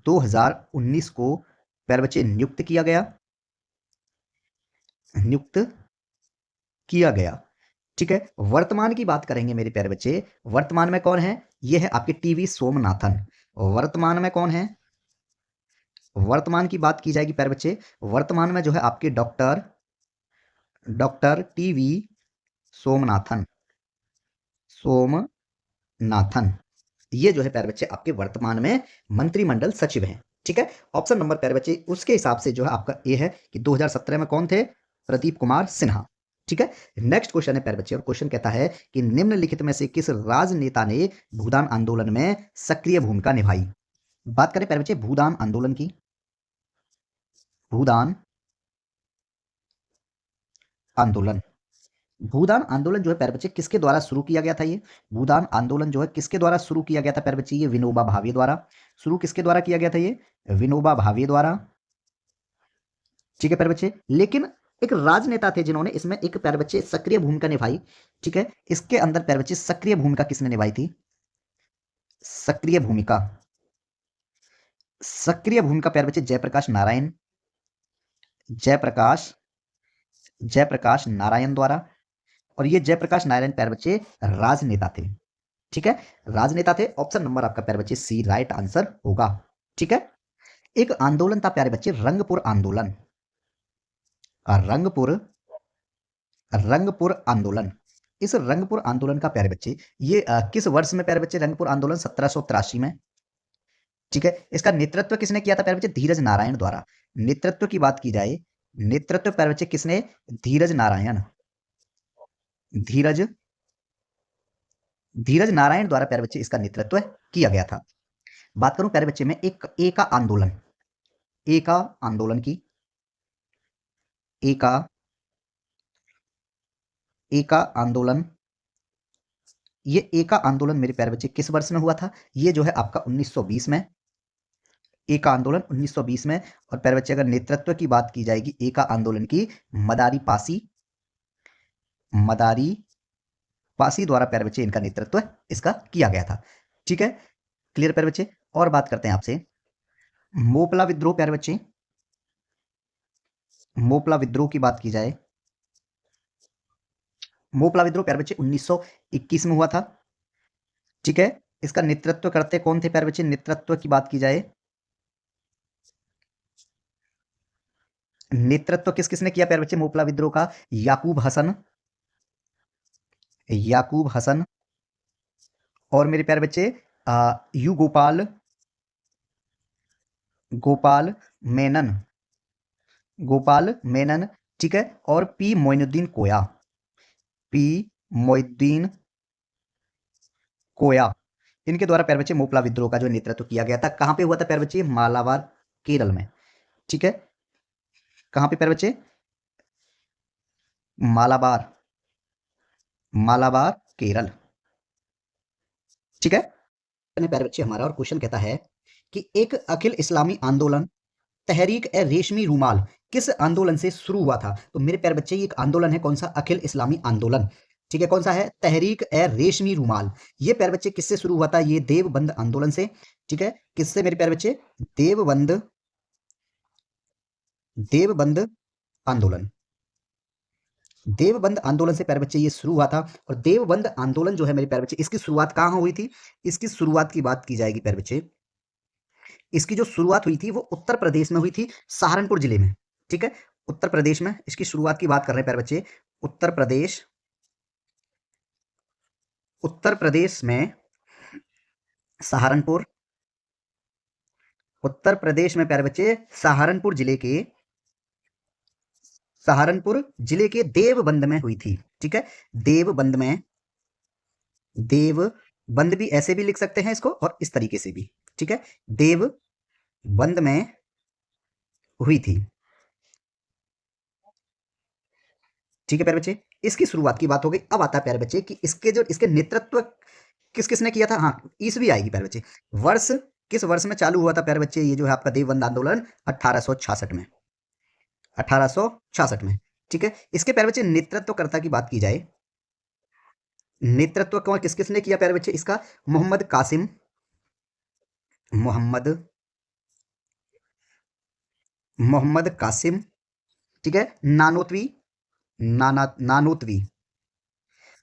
2019 को प्यारे बच्चे नियुक्त किया गया, नियुक्त किया गया, ठीक है। वर्तमान की बात करेंगे मेरे प्यारे बच्चे, वर्तमान में कौन है? ये है आपके टीवी सोमनाथन। वर्तमान में कौन है? वर्तमान की बात की जाएगी प्यारे बच्चे, वर्तमान में जो है आपके doctor doctor TV Somanathan, Somanathan, ये जो है प्यारे बच्चे आपके वर्तमान में मंत्रिमंडल सचिव हैं, ठीक है। ऑप्शन नंबर प्यारे बच्चे उसके हिसाब से जो है आपका ए है कि 2017 में कौन थे? प्रदीप कुमार सिन्हा, ठीक है। नेक्स्ट क्वेश्चन है प्यारे बच्चे, और क्वेश्चन कहता है कि निम्नलिखित में से किस राजनेता ने भूदान आंदोलन में सक्रिय भूमिका निभाई? बात करें प्यारे बच्चे भूदान आंदोलन की, भूदान आंदोलन, भूदान आंदोलन जो है प्यारे बच्चे किसके द्वारा शुरू किया गया था? ये भूदान आंदोलन जो है किसके द्वारा शुरू किया गया था प्यारे बच्चे? ये विनोबा भावे द्वारा। शुरू किसके द्वारा किया गया था? ये विनोबा भावे द्वारा, ठीक है प्यारे बच्चे। लेकिन एक राजनेता थे जिन्होंने इसमें एक प्यारे बच्चे सक्रिय भूमिका निभाई, ठीक है। इसके अंदर प्यारे बच्चे सक्रिय भूमिका किसने निभाई थी? सक्रिय भूमिका, सक्रिय भूमिका प्यारे बच्चे जयप्रकाश नारायण, जयप्रकाश जयप्रकाश नारायण द्वारा। और ये जयप्रकाश नारायण प्यारे बच्चे राजनेता थे। ठीक है, राजनेता थे। ऑप्शन नंबर आपका प्यारे बच्चे सी राइट आंसर होगा। ठीक है, एक आंदोलन था प्यारे बच्चे रंगपुर आंदोलन, रंगपुर रंगपुर आंदोलन। इस रंगपुर आंदोलन का प्यारे बच्चे ये किस वर्ष में प्यारे बच्चे रंगपुर आंदोलन 1783 में। ठीक है, इसका नेतृत्व किसने किया था प्यारे बच्चे? धीरज नारायण द्वारा। नेतृत्व की बात की जाए, नेतृत्व प्यारे बच्चे किसने? धीरज नारायण, धीरज धीरज नारायण द्वारा प्यारे बच्चे इसका नेतृत्व किया गया था। बात करूं प्यारे बच्चे में एक एका आंदोलन, एका आंदोलन की, एका एका आंदोलन, ये एका आंदोलन मेरे प्यारे बच्चे किस वर्ष में हुआ था? ये जो है आपका 1920 में, एका आंदोलन 1920 में। और प्यारे बच्चे अगर नेतृत्व की बात की जाएगी एका आंदोलन की, मदारी पासी, मदारी पासी द्वारा प्यारे बच्चे इनका नेतृत्व इसका किया गया था। ठीक है, क्लियर प्यारे बच्चे। और बात करते हैं आपसे मोपला विद्रोह प्यारे बच्चे, मोपला विद्रोह की बात की जाए, मोपला विद्रोह प्यारे बच्चे 1921 में हुआ था। ठीक है, इसका नेतृत्व करते कौन थे प्यारे बच्चे? नेतृत्व की बात की जाए, नेतृत्व किस किसने किया प्यारे बच्चे मोपला विद्रोह का? याकूब हसन, याकूब हसन। और मेरे प्यारे बच्चे यू गोपाल, गोपाल मेनन, गोपाल मेनन। ठीक है, और पी मोइनुद्दीन कोया, पी मोइनुद्दीन कोया। इनके द्वारा प्यारे बच्चे मोपला विद्रोह का जो नेतृत्व किया गया था। कहां पे हुआ था प्यारे बच्चे? मालाबार, केरल में। ठीक है, कहां पे प्यारे बच्चे? मालाबार, मालाबार केरल। ठीक है, प्यारे बच्चे हमारा और क्वेश्चन कहता है कि एक अखिल इस्लामी आंदोलन तहरीक ए रेशमी रूमाल किस आंदोलन से शुरू हुआ था? तो मेरे प्यारे बच्चे ये एक आंदोलन है, कौन सा? अखिल इस्लामी आंदोलन। ठीक है, कौन सा है? तहरीक ए रेशमी रूमाल। ये प्यारे बच्चे किससे शुरू हुआ था? ये देवबंद आंदोलन से। ठीक है, किससे मेरे प्यारे बच्चे? देवबंद, देवबंद आंदोलन, देवबंद आंदोलन से प्यारे बच्चे ये शुरू हुआ था। और देवबंद आंदोलन जो है मेरे प्यारे बच्चे, इसकी शुरुआत कहाँ हुई थी? इसकी शुरुआत की बात की जाएगी प्यारे बच्चे, इसकी जो शुरुआत हुई थी वो उत्तर प्रदेश में हुई थी, सहारनपुर जिले में। ठीक है, उत्तर प्रदेश में इसकी शुरुआत की बात कर रहे हैं प्यारे बच्चे। उत्तर प्रदेश, उत्तर प्रदेश में सहारनपुर, उत्तर प्रदेश में प्यारे बच्चे सहारनपुर जिले के, सहारनपुर जिले के देवबंद में हुई थी। ठीक है, देवबंद में, देवबंद भी ऐसे भी लिख सकते हैं इसको और इस तरीके से भी। ठीक है, देवबंद में हुई थी। ठीक है प्यारे बच्चे, इसकी शुरुआत की बात हो गई। अब आता है प्यारे बच्चे कि इसके जो इसके नेतृत्व किस किसने किया था? हाँ, ईसवी आएगी प्यारे बच्चे। वर्ष किस वर्ष में चालू हुआ था प्यारे बच्चे ये जो है आपका देवबंद आंदोलन? 1866 में, 1866 में। ठीक है, इसके प्यारे बच्चे नेतृत्वकर्ता की बात की जाए, नेतृत्व कौन किस किसने किया प्यारे बच्चे इसका? मोहम्मद कासिम, मोहम्मद मोहम्मद कासिम। ठीक है, नानोतवी, नानोतवी,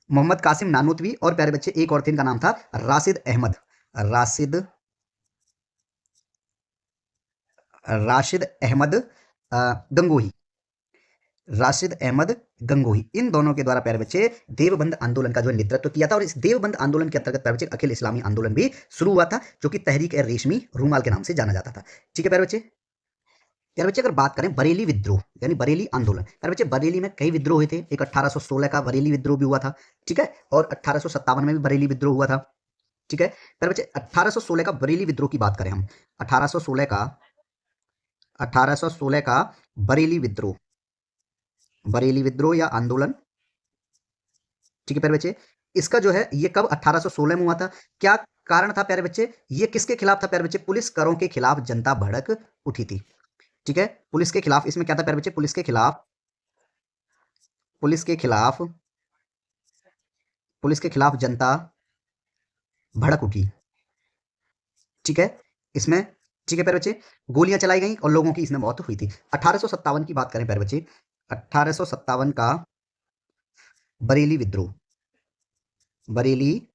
मोहम्मद कासिम नानोतवी। और प्यारे बच्चे एक और थे, इनका नाम था राशिद अहमद, राशिद राशिद अहमद गंगोही, राशिद अहमद गंगोही। इन दोनों के द्वारा प्यारे बच्चे देवबंद आंदोलन का जो नेतृत्व किया था। और इस देवबंद आंदोलन के अंतर्गत प्यारे बच्चे अखिल इस्लामी आंदोलन भी शुरू हुआ था, जो कि तहरीक ए रेशमी रूमाल के नाम से जाना जाता था। ठीक है प्यारे बच्चे, यार बच्चे अगर बात करें बरेली विद्रोह यानी बरेली आंदोलन, यार बच्चे बरेली में कई विद्रोह हुए थे। एक 1816 का बरेली विद्रोह भी हुआ था। ठीक है, और 1857 में भी बरेली विद्रोह हुआ था। ठीक है, यार बच्चे 1816 का बरेली विद्रोह की बात करें हम, 1816 का 1816 का बरेली विद्रोह, बरेली विद्रोह या आंदोलन। ठीक है प्यारे बच्चे, इसका जो है ये कब 1816 में हुआ था? क्या कारण था प्यारे बच्चे? ये किसके खिलाफ था प्यारे बच्चे? पुलिस करों के खिलाफ जनता भड़क उठी थी। ठीक है, पुलिस के खिलाफ इसमें क्या था प्यारे बच्चे? पुलिस के खिलाफ, पुलिस के खिलाफ, पुलिस के खिलाफ जनता भड़क उठी। ठीक है, इसमें, ठीक है प्यारे बच्चे, गोलियां चलाई गई और लोगों की इसमें मौत हुई थी। 1857 की बात करें प्यारे बच्चे, 1857 का बरेली विद्रोह, बरेली,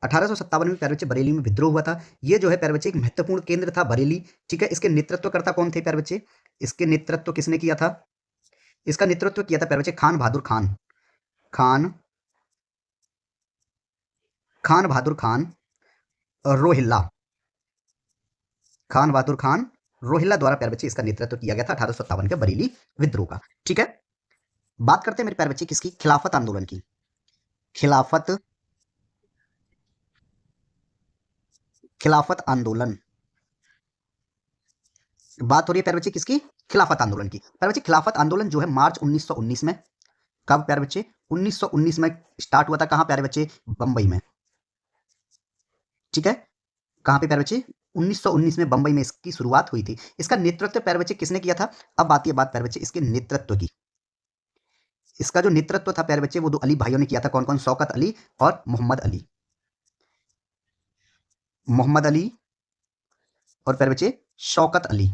1857 में प्यारे बच्चे बरेली में विद्रोह हुआ था। ये जो है प्यारे बच्चे एक महत्वपूर्ण केंद्र था बरेली। ठीक है, इसके नेतृत्वकर्ता कौन थे प्यारे बच्चे? इसके नेतृत्व किसने किया था? इसका नेतृत्व किया था प्यारे बच्चे खान बहादुर खान, खान, खान बहादुर खान रोहिल्ला, खान बहादुर खान रोहिल्ला द्वारा प्यारे बच्चे इसका नेतृत्व किया गया था 1857 के बरेली विद्रोह का। ठीक है, बात करते हैं मेरे प्यारे बच्चे किसकी, खिलाफत आंदोलन की। खिलाफत, खिलाफत आंदोलन, बात हो रही है प्यारे बच्चे किसकी, खिलाफत आंदोलन की। प्यारे बच्चे खिलाफत आंदोलन जो है मार्च 1919 में, कब प्यारे बच्चे, 1919 में स्टार्ट हुआ था। कहां प्यारे बच्चे, बंबई में। ठीक है, कहां पे प्यारे बच्चे, 1919 में बंबई में इसकी शुरुआत हुई थी। इसका नेतृत्व प्यारे बच्चे किसने किया था? अब आती है बात प्यारे बच्चे इसके नेतृत्व की। इसका जो नेतृत्व था प्यारे बच्चे वो दो अली भाइयों ने किया था। कौन कौन? शौकत अली और मोहम्मद अली, मोहम्मद अली और प्यारे बच्चे शौकत अली,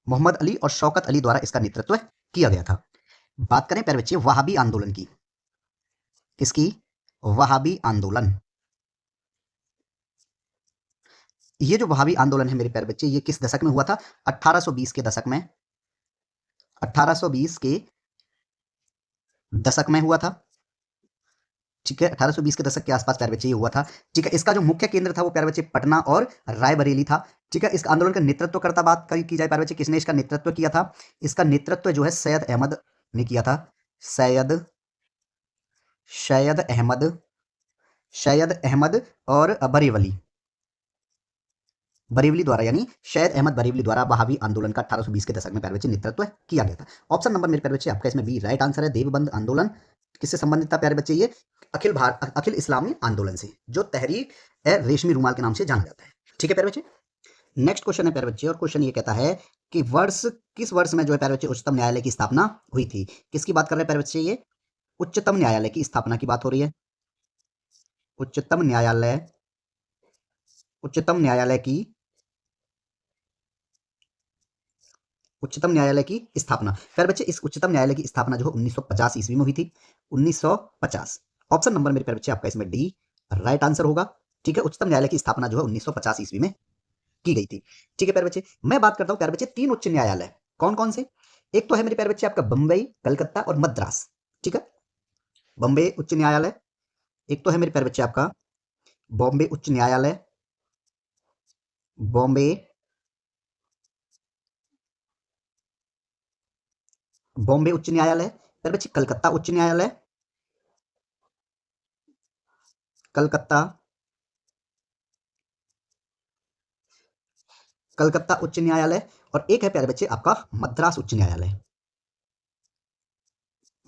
मोहम्मद अली और शौकत अली द्वारा इसका नेतृत्व किया गया था। बात करें प्यारे बच्चे वहाबी आंदोलन की, किसकी, वहाबी आंदोलन। ये जो वहाबी आंदोलन है मेरे प्यारे बच्चे ये किस दशक में हुआ था? 1820 के दशक में, 1820 के दशक में हुआ था। ठीक है, 1820 के दशक के आसपास प्यारे बच्चे ये हुआ था। ठीक है, इसका जो मुख्य केंद्र था वो प्यारे बच्चे पटना और रायबरेली था। ठीक है, इस आंदोलन का नेतृत्व करता बात की जाए प्यारे बच्चे किसने इसका नेतृत्व किया था? इसका नेतृत्व जो है सैयद अहमद ने किया था। सैयद, सैयद अहमद, सैयद अहमद और बरेवली, बरेवली द्वारा, यानी शैयद अहमद बरेवली द्वारा वहाबी आंदोलन का 1820 के दशक में प्यारे बच्चे नेतृत्व किया गया था। ऑप्शन नंबर मेरे प्यारे बच्चे आपका इसमें बी राइट आंसर है। देवबंद आंदोलन किससे संबंधित था प्यारे बच्चे? ये अखिल इस्लामी आंदोलन से, जो तहरीक ए रेशमी रुमाल के नाम से जाना जाता है। ठीक है प्यारे बच्चे, नेक्स्ट क्वेश्चन है प्यारे बच्चे, और क्वेश्चन ये कहता है कि वर्ष, किस वर्ष में जो है प्यारे बच्चे उच्चतम न्यायालय की स्थापना हुई थी? किसकी बात कर रहे हैं प्यारे बच्चे? ये उच्चतम न्यायालय की स्थापना की बात हो रही है। उच्चतम न्यायालय, उच्चतम न्यायालय की, उच्चतम न्यायालय की स्थापना प्यारे बच्चे, इस उच्चतम न्यायालय की स्थापना जो है 1950 ईस्वी में हुई थी। 1950, ऑप्शन नंबर मेरे प्यारे बच्चे आपका इसमें डी राइट आंसर होगा। ठीक है, उच्चतम न्यायालय की स्थापना जो है 1950 ईस्वी में की गई थी। ठीक है प्यारे बच्चे, मैं बात करता हूं प्यारे बच्चे तीन उच्च न्यायालय कौन कौन से। एक तो है मेरे प्यारे बच्चे आपका बंबई, कलकत्ता और मद्रास। ठीक है, बंबई उच्च न्यायालय। एक तो है मेरे प्यारे बच्चे आपका बॉम्बे उच्च न्यायालय, बॉम्बे, बॉम्बे उच्च न्यायालय। प्यारे बच्चे कलकत्ता उच्च न्यायालय, कलकत्ता, कलकत्ता उच्च न्यायालय। और एक है प्यारे बच्चे आपका मद्रास उच्च न्यायालय,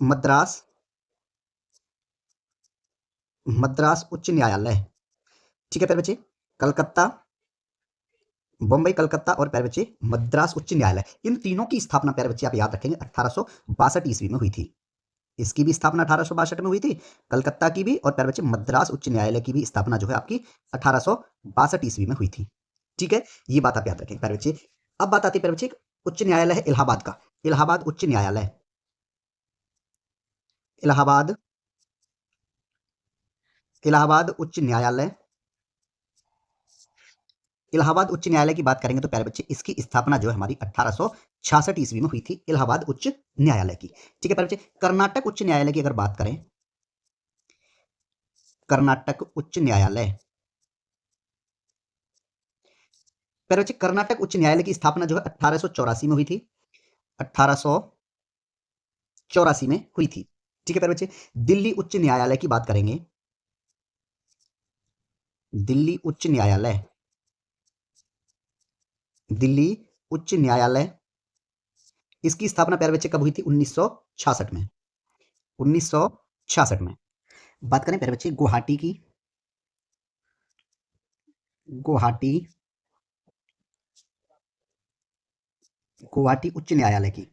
मद्रास, मद्रास उच्च न्यायालय। ठीक है प्यारे बच्चे, कलकत्ता, बम्बई, कलकत्ता और प्यारे बच्चे मद्रास उच्च न्यायालय, इन तीनों की स्थापना प्यारे बच्चे आप याद रखेंगे 1862 ईस्वी में हुई थी। इसकी भी स्थापना 1862 में हुई थी, कलकत्ता की भी, और प्यारे बच्चे मद्रास उच्च न्यायालय की भी स्थापना जो है आपकी 1862 ईस्वी में हुई थी। ठीक है, ये बात आप याद रखें प्यारे बच्चे। अब बात आती है प्यारे बच्चे उच्च न्यायालय है इलाहाबाद का, इलाहाबाद उच्च न्यायालय, इलाहाबाद, इलाहाबाद उच्च न्यायालय। इलाहाबाद उच्च न्यायालय की बात करेंगे तो प्यारे बच्चे इसकी स्थापना जो है हमारी 1866 ईस्वी में हुई थी, इलाहाबाद उच्च न्यायालय की। ठीक है प्यारे बच्चे, कर्नाटक उच्च न्यायालय की अगर बात करें, कर्नाटक उच्च न्यायालय, प्यारे बच्चे कर्नाटक उच्च न्यायालय की स्थापना जो है 1884 में हुई थी, 1884 में हुई थी। ठीक है प्यारे बच्चे, दिल्ली उच्च न्यायालय की बात करेंगे, दिल्ली उच्च न्यायालय, दिल्ली उच्च न्यायालय, इसकी स्थापना प्यारे बच्चे कब हुई थी? 1966 में, 1966 में। बात करें प्यारे बच्चे गुवाहाटी की, गुवाहाटी, गुवाहाटी उच्च न्यायालय की,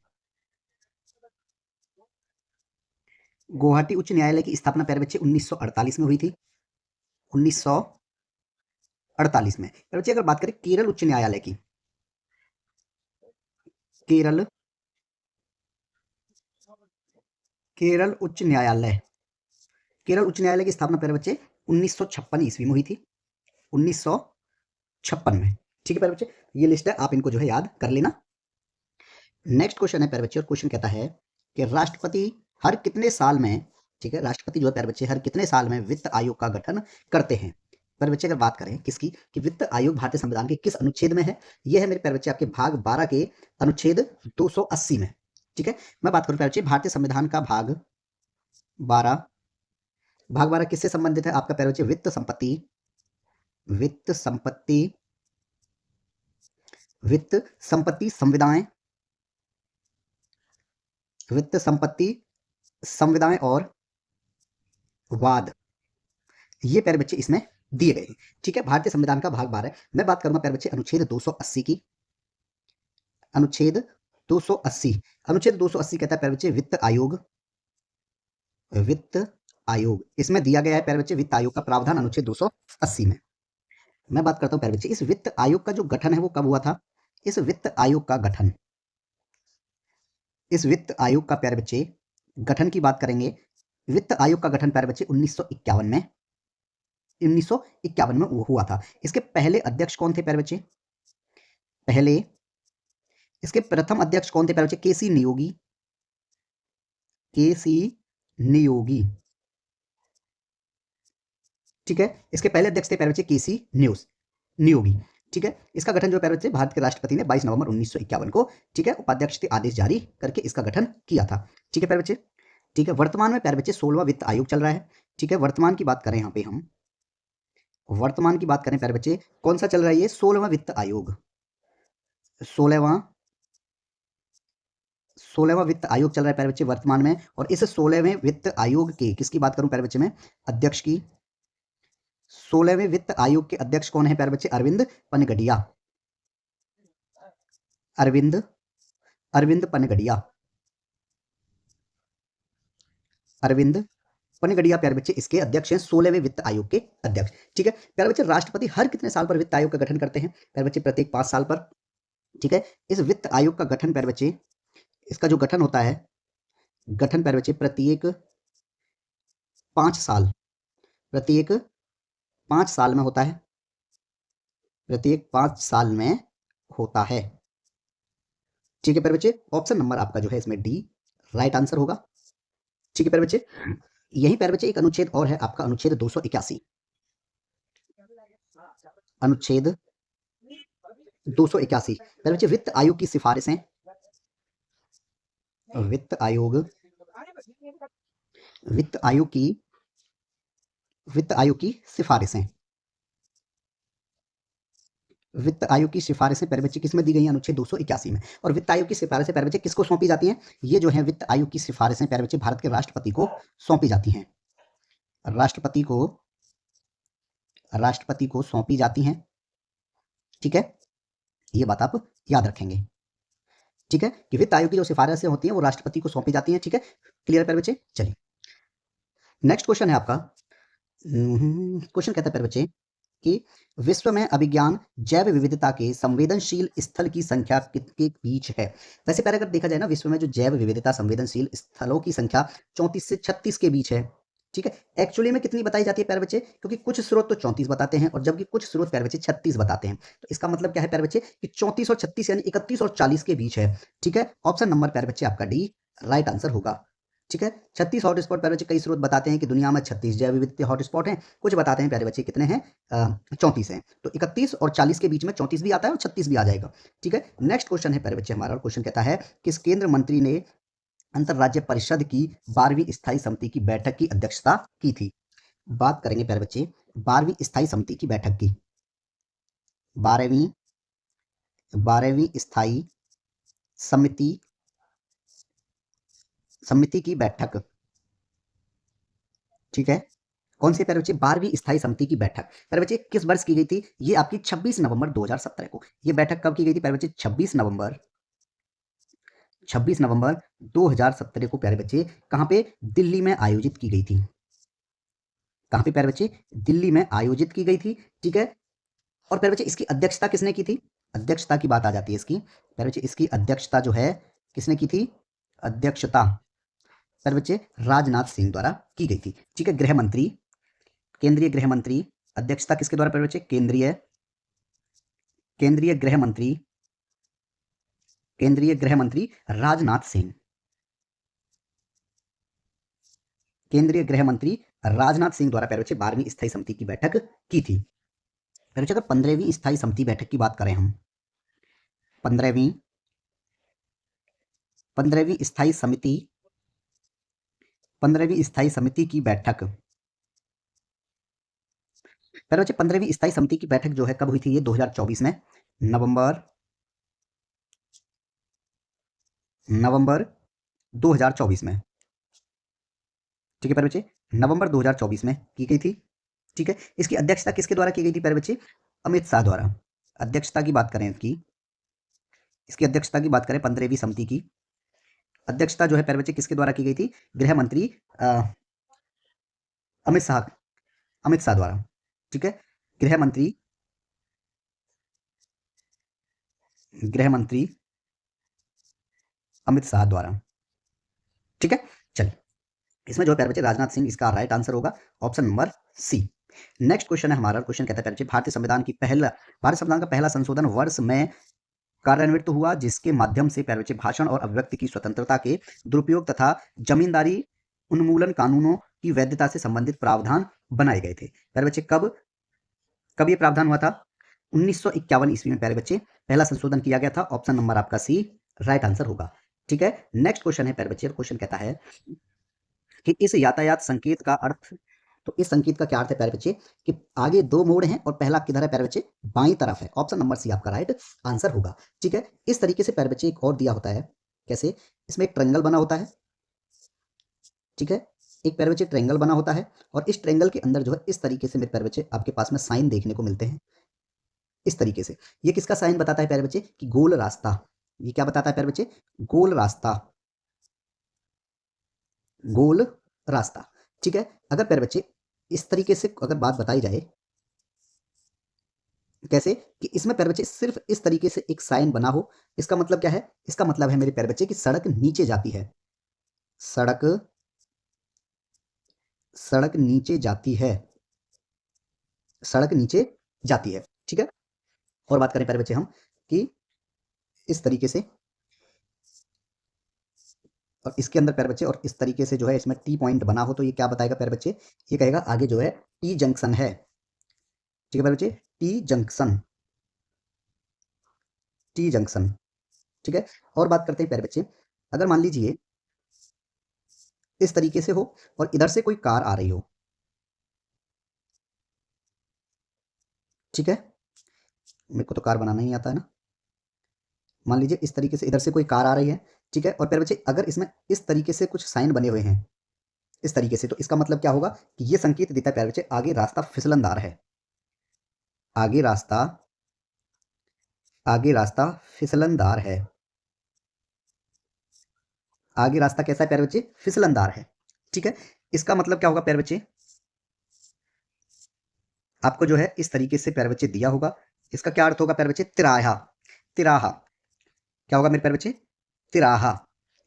गुवाहाटी उच्च न्यायालय की स्थापना प्यारे बच्चे 1948 में हुई थी, 1948 1948 में। प्यारे बच्चे अगर बात करें केरल उच्च न्यायालय की, केरल केरल उच्च न्यायालय, केरल उच्च न्यायालय की स्थापना प्यारे बच्चे 1956 ईस्वी में हुई थी, 1956 में। ठीक है प्यारे बच्चे, ये लिस्ट है, आप इनको जो है याद कर लेना। नेक्स्ट क्वेश्चन है प्यारे बच्चे, और क्वेश्चन कहता है कि राष्ट्रपति हर कितने साल में, ठीक है, राष्ट्रपति जो है प्यारे बच्चे हर कितने साल में वित्त आयोग का गठन करते हैं। प्यारे बच्चे अगर बात करें किसकी, कि वित्त आयोग भारतीय संविधान के किस अनुच्छेद में है, यह है मेरे प्यारे बच्चे आपके भाग 12 के अनुच्छेद 280 में। ठीक है, मैं बात करूं प्यारे बच्चे भारतीय संविधान का भाग 12, भाग 12 किससे संबंधित है आपका प्यारे बच्चे, वित्त संपत्ति, वित्त संपत्ति, वित्त संपत्ति संविदाएं, वित्त संपत्ति संविदाएं और वाद, ये प्यारे बच्चे इसमें दिए गए हैं। ठीक है, भारतीय संविधान का भाग 12। मैं बात करूंगा प्यारे बच्चे अनुच्छेद 280 की, अनुच्छेद 280, अनुच्छेद 280 कहता है प्यारे बच्चे वित्त आयोग, वित्त आयोग, इसमें दिया गया है प्यारे बच्चे वित्त आयोग का प्रावधान अनुच्छेद 280 में। मैं बात करता हूं प्यारे बच्चे इस वित्त आयोग का जो गठन है वो कब हुआ था। इस वित्त आयोग का गठन, इस वित्त आयोग का प्यारे बच्चे गठन की बात करेंगे, वित्त आयोग का गठन प्यारे बच्चे 1951 में, 1951 में वो हुआ था। इसके पहले अध्यक्ष कौन थे प्यारे बच्चे, पहले इसके प्रथम अध्यक्ष कौन थे प्यारे बच्चे, केसी नियोगी, केसी नियोगी। ठीक है, इसके पहले अध्यक्ष थे प्यारे बच्चे केसी नियोगी। ठीक है, इसका गठन जो प्यारे बच्चे भारत के राष्ट्रपति ने 22 नवंबर 1951 को, ठीक है, उपाध्यक्ष आदेश जारी करके इसका गठन किया था। ठीक है प्यारे बच्चे, ठीक है, वर्तमान में प्यारे बच्चे 16वां वित्त आयोग चल रहा है। ठीक है, वर्तमान की बात करें यहाँ पे हम, वर्तमान की बात करें प्यारे बच्चे, कौन सा चल रहा है ये, 16वां वित्त आयोग, 16वां वित्त आयोग चल रहा है प्यारे बच्चे वर्तमान में। और इस 16वें वित्त आयोग के, किसकी बात करूं प्यारे बच्चे में, अध्यक्ष की, 16वें वित्त आयोग के अध्यक्ष कौन है प्यारे बच्चे, अरविंद पनगडिया, अरविंद अरविंद पनगडिया, अरविंद पनगडिया प्यारे बच्चे इसके अध्यक्ष हैं, 16वें वित्त आयोग के अध्यक्ष। ठीक है प्यारे बच्चे, राष्ट्रपति हर कितने साल पर वित्त आयोग का गठन करते हैं प्यारे बच्चे, प्रत्येक 5 साल पर। ठीक है, इस वित्त आयोग का गठन प्यारे बच्चे, इसका जो गठन होता है, गठन प्यारे बच्चे प्रत्येक 5 साल, प्रत्येक 5 साल में होता है, प्रत्येक 5 साल में होता है। ठीक है प्यारे बच्चे, ऑप्शन नंबर आपका जो है इसमें डी राइट आंसर होगा। ठीक है प्यारे बच्चे, यही प्यारे बच्चे एक अनुच्छेद और है आपका, अनुच्छेद 281, अनुच्छेद 281 प्यारे बच्चे वित्त आयोग की सिफारिशें, वित्त आयोग, वित्त आयोग की, वित्त आयोग की सिफारिशें, वित्त आयोग की सिफारिशें प्यारे बच्चे किसमें दी गई हैं, अनुच्छेद 281 में। और वित्त आयोग की सिफारिशें प्यारे बच्चे किसको सौंपी जाती हैं, ये जो है वित्त आयोग की सिफारिशें प्यारे बच्चे भारत के राष्ट्रपति को सौंपी जाती हैं, राष्ट्रपति को, राष्ट्रपति को सौंपी जाती हैं। ठीक है, ये बात आप याद रखेंगे। ठीक है, कि वित्त आयोग की जो सिफारिशें होती हैं वो राष्ट्रपति को सौंपी जाती हैं। ठीक है, क्लियर प्यारे बच्चे। चलिए नेक्स्ट क्वेश्चन है आपका, क्वेश्चन कहता है प्यारे बच्चे कि विश्व में अभिज्ञान जैव विविधता के संवेदनशील स्थल की संख्या कितने बीच है। वैसे प्यारे अगर देखा जाए ना, विश्व में जो जैव विविधता संवेदनशील स्थलों की संख्या 34 से 36 के बीच है। ठीक है, एक्चुअली में कितनी बताई जाती है प्यारे बच्चे, क्योंकि कुछ स्रोत तो 34 बताते हैं और जबकि कुछ स्रोत प्यारे बच्चे 36 बताते हैं। तो इसका मतलब क्या है प्यारे बच्चे, कि 34 और 36 यानी 31 और 40 के बीच है। ठीक है, ऑप्शन नंबर प्यारे बच्चे आपका डी राइट आंसर होगा। ठीक है, 36 हॉटस्पॉट प्यारे बच्चे, कई स्रोत बताते हैं कि दुनिया में 36 जैव विविधता हॉटस्पॉट हैं, कुछ बताते हैं प्यारे बच्चे कितने हैं, 34 हैं। तो 31 और 40 के बीच में 34 भी आता है और 36 भी आ जाएगा। ठीक है, नेक्स्ट क्वेश्चन है प्यारे बच्चे हमारा, और क्वेश्चन कहता है किस केंद्र मंत्री ने अंतरराज्य परिषद की 12वीं स्थायी समिति की बैठक की अध्यक्षता की थी। बात करेंगे प्यारे बच्चे 12वीं स्थायी समिति की बैठक की, 12वीं स्थायी समिति, समिति की बैठक। ठीक है, कौन सी प्यारे बच्चे, 12वीं स्थायी समिति की बैठक प्यारे बच्चे किस वर्ष की गई थी, ये आपकी 26 नवंबर 2017 को। ये बैठक कब की गई थी प्यारे बच्चे, 26 नवंबर 2017 को प्यारे बच्चे कहां पे, दिल्ली में आयोजित की गई थी। कहां पे प्यारे बच्चे, दिल्ली में आयोजित की गई थी। ठीक है, और प्यारे बच्चे इसकी अध्यक्षता किसने की थी? अध्यक्षता की बात आ जाती है इसकी। प्यारे बच्चे इसकी अध्यक्षता जो है किसने की थी? अध्यक्षता प्यारे बच्चे राजनाथ सिंह द्वारा की गई थी। ठीक है, गृह मंत्री, केंद्रीय गृह मंत्री, अध्यक्षता किसके द्वारा प्यारे बच्चे? केंद्रीय गृह मंत्री, केंद्रीय गृह मंत्री राजनाथ सिंह, केंद्रीय गृह मंत्री राजनाथ सिंह द्वारा प्यारे बच्चे 12वीं स्थायी समिति की बैठक की थी। प्यारे बच्चे अगर 15वीं स्थायी समिति बैठक की बात करें हम, 15वीं 15वीं स्थायी समिति 15वीं स्थायी समिति की बैठक, प्यारे बच्चे 15वीं स्थायी समिति की बैठक जो है कब हुई थी? ये 2024 में नवंबर 2024 में। ठीक है प्यारे बच्चे, नवंबर 2024 में की गई थी। ठीक है, इसकी अध्यक्षता किसके द्वारा की गई थी प्यारे बच्चे? अमित शाह द्वारा। अध्यक्षता की बात करें इसकी अध्यक्षता की बात करें 15वीं समिति की अध्यक्षता जो है प्यारे बच्चे किसके द्वारा की गई थी? गृह मंत्री अमित शाह द्वारा। ठीक है, गृह मंत्री अमित शाह द्वारा। ठीक है, चलिए इसमें जो है प्यारे बच्चे राजनाथ सिंह इसका राइट आंसर होगा option number C. Next question है हमारा, क्वेश्चन कहता है प्यारे बच्चे भारत संविधान का पहला संशोधन वर्ष में कार्यान्वित हुआ जिसके माध्यम से प्यारे बच्चे भाषण और अभिव्यक्ति की स्वतंत्रता के दुरुपयोग तथा जमींदारी उन्मूलन कानूनों की वैधता से संबंधित प्रावधान बनाए गए थे। प्यारे बच्चे कब ये प्रावधान हुआ था? 1951 ईस्वी में प्यारे बच्चे पहला संशोधन किया गया था। ऑप्शन नंबर आपका सी राइट आंसर होगा। ठीक है, नेक्स्ट क्वेश्चन है प्यारे बच्चे, क्वेश्चन कहता है कि इस यातायात संकेत का अर्थ, तो इस संकेत का क्या अर्थ है प्यारे बच्चे? कि आगे दो मोड़ हैं और पहला किधर है प्यारे बच्चे? बाईं तरफ है। ऑप्शन नंबर सी आपका राइट आंसर होगा। ठीक है, इस तरीके से प्यारे बच्चे एक और दिया होता है, कैसे? इसमें एक ट्रायंगल बना होता है। ठीक है, एक प्यारे बच्चे ट्रायंगल बना होता है और इस ट्रायंगल के अंदर जो है इस तरीके से मेरे प्यारे बच्चे आपके पास में साइन देखने को मिलते हैं। इस तरीके से ये किसका साइन बताता है प्यारे बच्चे? कि गोल रास्ता। ये क्या बताता है प्यारे बच्चे? गोल रास्ता, गोल रास्ता। ठीक है, अगर प्यारे बच्चे इस तरीके से अगर बात बताई जाए, कैसे? कि इसमें प्यारे बच्चे सिर्फ इस तरीके से एक साइन बना हो, इसका मतलब क्या है? इसका मतलब है मेरे प्यारे बच्चे कि सड़क नीचे जाती है, सड़क सड़क नीचे जाती है, सड़क नीचे जाती है। ठीक है, और बात करें प्यारे बच्चे हम कि इस तरीके से और इसके अंदर प्यारे बच्चे और इस तरीके से जो है इसमें टी पॉइंट बना हो, तो ये क्या बताएगा प्यारे बच्चे? ये कहेगा आगे जो है टी जंक्शन है। ठीक है प्यारे बच्चे, टी जंक्शन, टी जंक्शन। ठीक है, और बात करते हैं प्यारे बच्चे, अगर मान लीजिए इस तरीके से हो और इधर से कोई कार आ रही हो। ठीक है, मेरे को तो कार बनाना ही आता है ना। मान लीजिए इस तरीके से इधर से कोई कार आ रही है। ठीक है, और प्यारे बच्चे अगर इसमें इस तरीके से कुछ साइन बने हुए हैं इस तरीके से, तो इसका मतलब क्या होगा? कि ये संकेत देता है प्यारे बच्चे आगे रास्ता फिसलनदार है, आगे रास्ता आगे रास्ता फिसलनदार है, आगे रास्ता कैसा है प्यारे बच्चे? फिसलनदार है। ठीक है, इसका मतलब क्या होगा प्यारे बच्चे? आपको जो है इस तरीके से प्यारे बच्चे दिया होगा, इसका क्या अर्थ होगा प्यारे बच्चे? तिराहा, तिराहा। क्या होगा मेरे प्यारे बच्चे? तिराहा।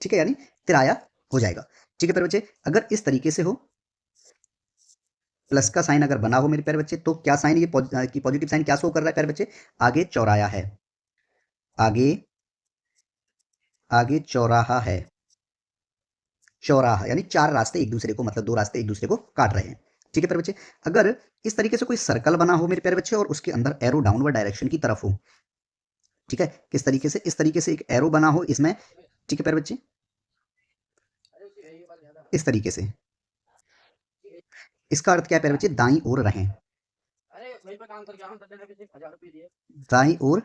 ठीक है, यानी तिराया हो जाएगा। ठीक है प्यारे बच्चे, अगर इस तरीके से हो, प्लस का साइन अगर बना हो मेरे प्यारे बच्चे, तो क्या साइन ये पॉजिटिव साइन क्या शो कर रहा है प्यारे बच्चे? आगे चौराया है, आगे आगे चौराहा है, चौराहा यानी चार रास्ते एक दूसरे को, मतलब दो रास्ते एक दूसरे को काट रहे हैं। ठीक है प्यारे बच्चे, अगर इस तरीके से कोई सर्कल बना हो मेरे प्यारे बच्चे और उसके अंदर एरो डाउनवर्ड डायरेक्शन की तरफ हो। ठीक है, किस तरीके से? इस तरीके से एक एरो बना हो इसमें। ठीक है प्यारे बच्चे, इस तरीके से, इसका अर्थ क्या है प्यारे बच्चे? दाईं ओर रहें, दाईं ओर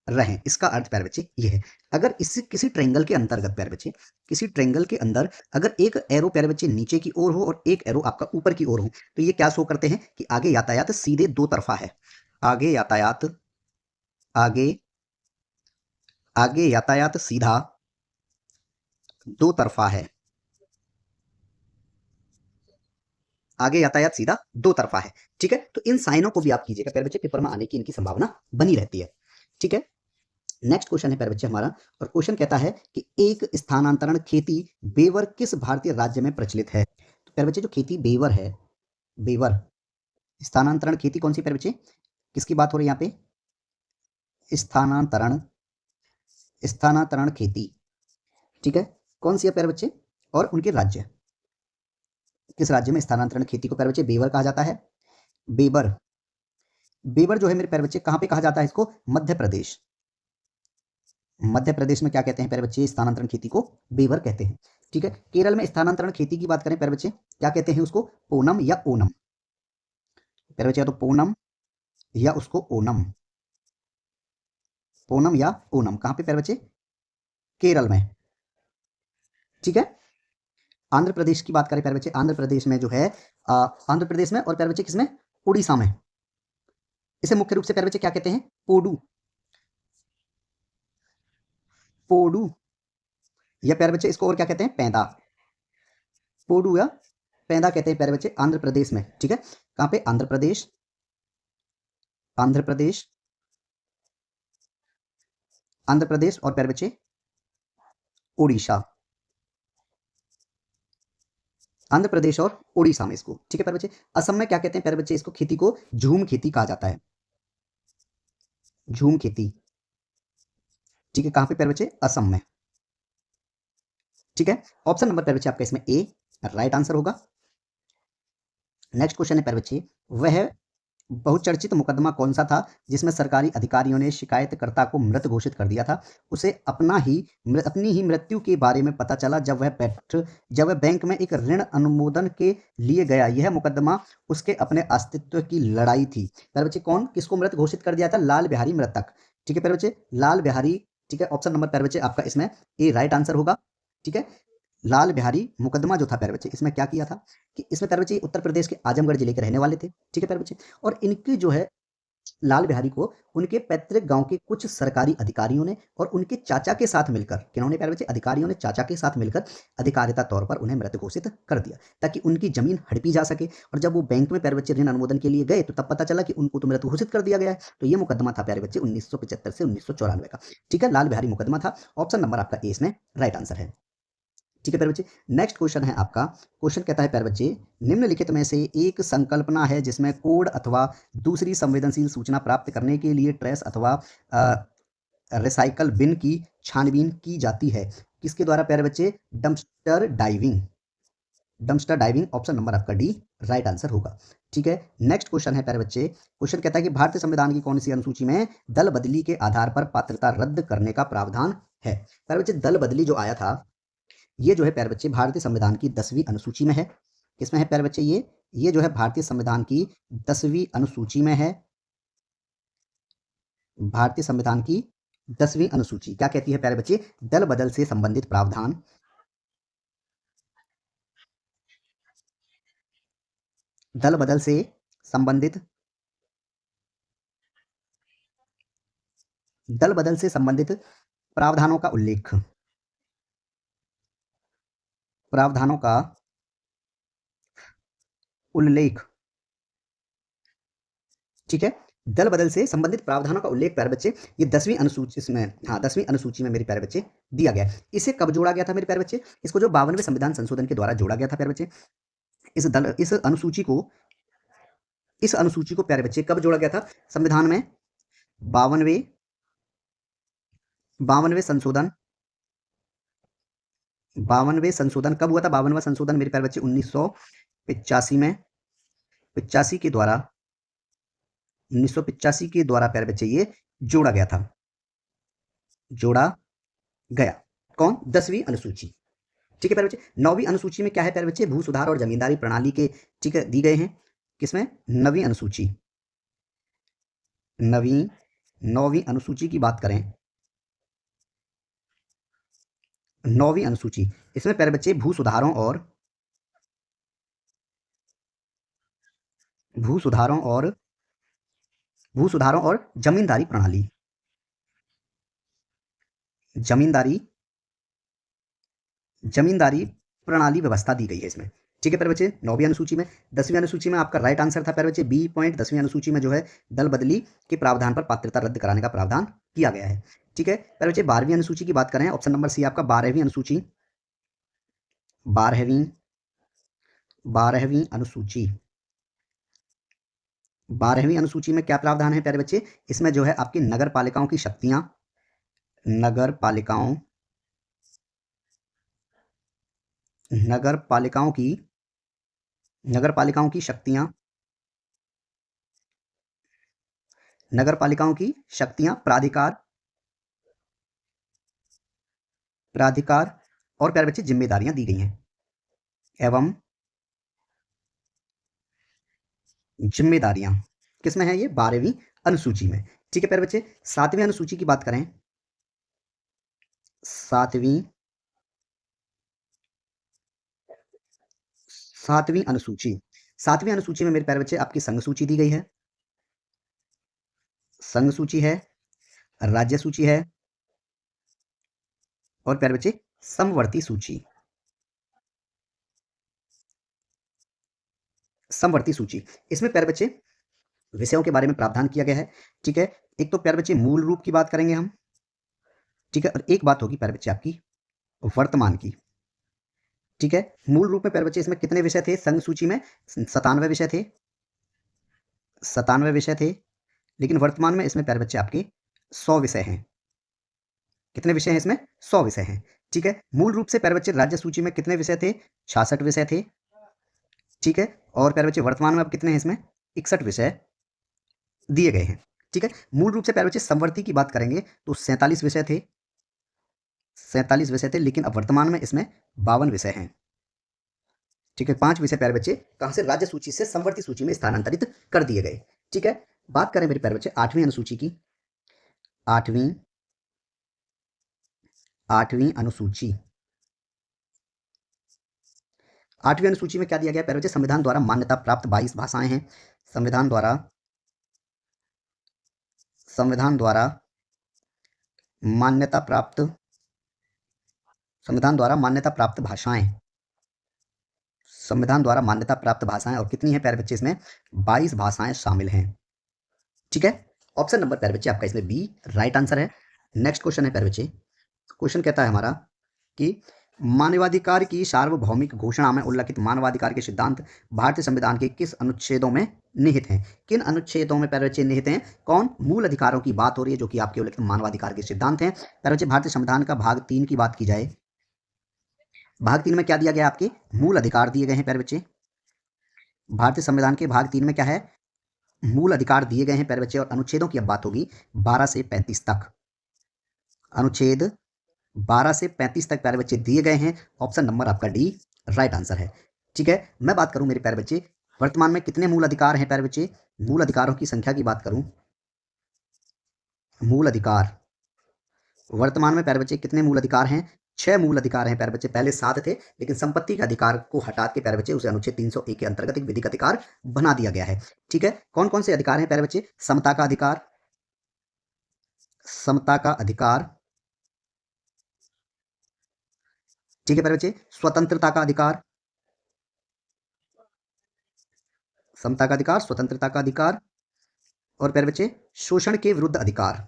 रहें, इसका अर्थ प्यारे बच्चे ये है। अगर इस किसी ट्रायंगल के अंतर्गत प्यारे बच्चे, किसी ट्रायंगल के अंदर अगर एक एरो प्यारे बच्चे नीचे की ओर हो और एक एरो आपका ऊपर की ओर हो, तो ये क्या शो करते हैं? कि आगे यातायात सीधे दो तरफा है, आगे यातायात आगे आगे यातायात सीधा दो तरफा है। आगे यातायात सीधा दो तरफा है। ठीक है, तो इन साइनों को भी आप कीजिएगा प्यारे बच्चे, पेपर में आने की इनकी संभावना बनी रहती है। ठीक है, नेक्स्ट क्वेश्चन है प्यारे बच्चे हमारा, और क्वेश्चन कहता है कि एक स्थानांतरण खेती बेवर किस भारतीय राज्य में प्रचलित है। तो प्यारे बच्चे जो खेती बेवर है, बेवर स्थानांतरण खेती कौन सी प्यारे बच्चे, किसकी बात हो रही है यहाँ पे, स्थानांतरण, स्थानांतरण खेती। ठीक है, कौन सी है प्यारे बच्चे, और उनके राज्य, किस राज्य में स्थानांतरण खेती को प्यारे बच्चे बेवर कहा जाता है। बेबर, बेबर जो है मेरे प्यारे बच्चे कहाँ पे कहा जाता है इसको, मध्य प्रदेश। मध्य प्रदेश में क्या कहते हैं प्यारे बच्चे, स्थानांतरण खेती को बेवर कहते हैं। ठीक है, केरल में स्थानांतरण खेती की बात करें प्यारे बच्चे, क्या कहते हैं उसको, ओनम या ओनम। प्यारे बच्चे या तो पोनम या उसको ओनम, ओनम या ओनम, कहाँ पे प्यारे बच्चे, केरल में। ठीक है, आंध्र प्रदेश की बात करें प्यारे बच्चे, आंध्र प्रदेश में जो है आंध्र प्रदेश में, और प्यारे बच्चे किसमें, उड़ीसा में, इसे मुख्य रूप से प्यारे बच्चे क्या कहते हैं, पोडू, पोडू, या प्यारे बच्चे इसको और क्या कहते हैं, पैदा, पोडू या पैदा कहते हैं प्यारे बच्चे आंध्र प्रदेश में। ठीक है, कहां पे, आंध्र प्रदेश, आंध्र प्रदेश, आंध्र प्रदेश, और प्यारे बच्चे उड़ीसा, आंध्र प्रदेश और उड़ीसा में इसको। ठीक है प्यारे बच्चे, असम में क्या कहते हैं प्यारे बच्चे, इसको खेती को झूम खेती कहा जाता है, झूम खेती। ठीक है, कहां पे प्यारे बच्चे, असम में। ठीक है, ऑप्शन नंबर प्यारे बच्चे आपका इसमें ए राइट आंसर होगा। नेक्स्ट क्वेश्चन है प्यारे बच्चे, वह बहुचर्चित मुकदमा कौन सा था जिसमें सरकारी अधिकारियों ने शिकायतकर्ता को मृत घोषित कर दिया था, उसे अपनी ही मृत्यु के बारे में पता चला जब वह बैंक में एक ऋण अनुमोदन के लिए गया। यह मुकदमा उसके अपने अस्तित्व की लड़ाई थी। प्यारे बच्चे कौन किसको मृत घोषित कर दिया था, लाल बिहारी मृतक। ठीक है प्यारे बच्चे, लाल बिहारी। ठीक है, ऑप्शन नंबर प्यारे बच्चे आपका इसमें ए राइट आंसर होगा। ठीक है, लाल बिहारी मुकदमा जो था प्यारे बच्चे, इसमें क्या किया था कि इसमें प्यारे बच्चे उत्तर प्रदेश के आजमगढ़ जिले के रहने वाले थे। ठीक है प्यारे बच्चे, और इनकी जो है लाल बिहारी को उनके पैतृक गांव के कुछ सरकारी अधिकारियों ने और उनके चाचा के साथ मिलकर, किन्होंने प्यारे बच्चे, अधिकारियों ने चाचा के साथ मिलकर अधिकारिता तौर पर उन्हें मृत घोषित कर दिया ताकि उनकी जमीन हड़पी जा सके। और जब वो बैंक में प्यारे बच्चे ऋण अनुमोदन के लिए गए तो तब पता चला कि उनको तो मृत घोषित कर दिया गया है। तो ये मुकदमा था प्यारे बच्चे 1975 से 1994 का। ठीक है, लाल बिहारी मुकदमा था। ऑप्शन नंबर आपका ए इसमें राइट आंसर है। ठीक है प्यारे बच्चे, नेक्स्ट क्वेश्चन है आपका, क्वेश्चन कहता है प्यारे बच्चे, निम्नलिखित में से एक संकल्पना है जिसमें कोड अथवा दूसरी संवेदनशील सूचना प्राप्त करने के लिए ट्रेस अथवा रिसाइकल बिन की छानबीन की जाती है, किसके द्वारा प्यारे बच्चे, dumpster diving, dumpster diving, option number आपका डी राइट आंसर होगा। ठीक है, नेक्स्ट क्वेश्चन है प्यारे बच्चे, क्वेश्चन कहता है कि भारतीय संविधान की कौन सी अनुसूची में दल बदली के आधार पर पात्रता रद्द करने का प्रावधान है। प्यारे बच्चे दल बदली जो आया था ये जो है प्यारे बच्चे भारतीय संविधान की 10वीं अनुसूची में है। किसमें है प्यारे बच्चे, ये जो है भारतीय संविधान की 10वीं अनुसूची में है। भारतीय संविधान की 10वीं अनुसूची क्या कहती है प्यारे बच्चे, दल बदल से संबंधित प्रावधान, दल बदल से संबंधित, दल बदल से संबंधित प्रावधानों का उल्लेख, प्रावधानों का उल्लेख। ठीक है, दल बदल से संबंधित प्रावधानों का उल्लेख प्यारे बच्चे ये 10वीं अनुसूची, इसमें हाँ 10वीं अनुसूची में मेरे प्यारे बच्चे दिया गया है। इसे कब जोड़ा गया था मेरे प्यारे बच्चे, इसको जो 52वें संविधान संशोधन के द्वारा जोड़ा गया था प्यारे बच्चे। इस अनुसूची को प्यारे बच्चे कब जोड़ा गया था संविधान में, 52वें 52वें संशोधन, 52वें संशोधन कब हुआ था, 52वां संशोधन मेरे प्यारे बच्चे 1985 में, 85 के द्वारा, 1985 के द्वारा प्यारे बच्चे ये जोड़ा गया था, जोड़ा गया। कौन, 10वीं अनुसूची। ठीक है प्यारे बच्चे, 9वीं अनुसूची में क्या है प्यारे बच्चे, भू सुधार और जमींदारी प्रणाली के, ठीक है, दी गए हैं। किसमें, 9वीं अनुसूची, 9वीं अनुसूची की बात करें, 9वीं अनुसूची, इसमें प्यारे बच्चे भू सुधारों और भू सुधारों और भू सुधारों और जमींदारी प्रणाली, जमींदारी जमींदारी प्रणाली व्यवस्था दी गई है इसमें। ठीक है प्यारे बच्चे, 9वीं अनुसूची में। 10वीं अनुसूची में आपका राइट आंसर था प्यारे बच्चे बी पॉइंट। 10वीं अनुसूची में जो है दल बदली के प्रावधान पर पात्रता रद्द कराने का प्रावधान किया गया है। ठीक है प्यारे बच्चे, 12वीं अनुसूची की बात करें, ऑप्शन नंबर सी आपका 12वीं अनुसूची। 12वीं अनुसूची 12वीं अनुसूची में क्या प्रावधान है प्यारे बच्चे? इसमें जो है आपकी नगर पालिकाओं की शक्तियां, नगर पालिकाओं नगर पालिकाओं की शक्तियां, नगर पालिकाओं की शक्तियां, प्राधिकार और प्यारे बच्चे जिम्मेदारियां दी गई हैं एवं जिम्मेदारियां किसमें है? ये 12वीं अनुसूची में। ठीक है प्यारे बच्चे, 7वीं अनुसूची की बात करें, 7वीं अनुसूची, 7वीं अनुसूची में मेरे प्यारे बच्चे आपकी संघ सूची दी गई है, संघ सूची है, राज्य सूची है और प्यारे बच्चे समवर्ती सूची, समवर्ती सूची। इसमें प्यारे बच्चे विषयों के बारे में प्रावधान किया गया है। ठीक है, एक तो प्यारे बच्चे मूल रूप की बात करेंगे हम, ठीक है, और एक बात होगी प्यारे बच्चे आपकी वर्तमान की। ठीक है, मूल रूप में प्यारे बच्चे इसमें कितने विषय थे? संघ सूची में 97 विषय थे, 97 विषय थे, लेकिन वर्तमान में इसमें प्यारे बच्चे आपके 100 विषय हैं। कितने विषय हैं इसमें? 100 विषय हैं। ठीक है, मूल रूप से प्यारे बच्चे राज्य सूची में कितने विषय थे? 66 विषय थे। ठीक है, और प्यारे बच्चे वर्तमान में अब कितने हैं? इसमें 61 विषय दिए गए हैं। ठीक है, मूल रूप से प्यारे बच्चे समवर्ती की बात करेंगे तो 47 विषय थे, 47 विषय थे, लेकिन अब वर्तमान में इसमें 52 विषय हैं। ठीक है, 5 विषय प्यारे बच्चे कहां से? राज्य सूची से समवर्ती सूची में स्थानांतरित कर दिए गए। ठीक है, बात करें मेरे प्यारे बच्चे 8वीं अनुसूची की, 8वीं अनुसूची, 8वीं अनुसूची में क्या दिया गया प्यारे बच्चे? संविधान द्वारा मान्यता प्राप्त 22 भाषाएं हैं। संविधान द्वारा मान्यता प्राप्त, संविधान द्वारा मान्यता प्राप्त भाषाएं, संविधान द्वारा मान्यता प्राप्त भाषाएं, और कितनी है प्यारे बच्चे? इसमें 22 भाषाएं शामिल हैं। ठीक है, ऑप्शन नंबर प्यारे बच्चे आपका इसमें बी राइट आंसर है। नेक्स्ट क्वेश्चन है प्यारे बच्चे, क्वेश्चन कहता है हमारा कि मानवाधिकार की सार्वभौमिक घोषणा में उल्लिखित मानवाधिकार के सिद्धांत भारतीय संविधान के किस अनुच्छेदों में निहित हैं? किन अनुच्छेदों में प्यारे बच्चे निहित हैं? कौन? मूल अधिकारों की बात हो रही है जो कि आपके उल्लिखित मानवाधिकार के सिद्धांत हैं। प्यारे बच्चे भारतीय संविधान का भाग 3 की बात की जाए, भाग 3 में क्या दिया गया? आपके मूल अधिकार दिए गए हैं प्यारे बच्चे। भारतीय संविधान के भाग 3 में क्या है? मूल अधिकार दिए गए हैं प्यारे बच्चे, और अनुच्छेदों की अब बात होगी 12 से 35 तक। अनुच्छेद 12 से 35 तक प्यारे बच्चे दिए गए हैं। ऑप्शन नंबर आपका डी राइट आंसर है। ठीक है, मैं बात करूं मेरे प्यारे बच्चे वर्तमान में कितने मूल अधिकार हैं प्यारे बच्चे? मूल अधिकारों की संख्या की बात करूं, मूल अधिकार वर्तमान में प्यारे बच्चे कितने मूल अधिकार हैं? 6 मूल अधिकार हैं प्यारे बच्चे। पहले 7 थे, लेकिन संपत्ति के अधिकार को हटा के प्यारे बच्चे उसे अनुच्छेद 301 के अंतर्गत एक विधिक अधिकार बना दिया गया है। ठीक है, कौन कौन से अधिकार हैं प्यारे बच्चे? समता का अधिकार, समता का अधिकार, ठीक है प्यारे बच्चे, स्वतंत्रता का अधिकार, समता का अधिकार, स्वतंत्रता का अधिकार, और प्यारे बच्चे शोषण के विरुद्ध अधिकार,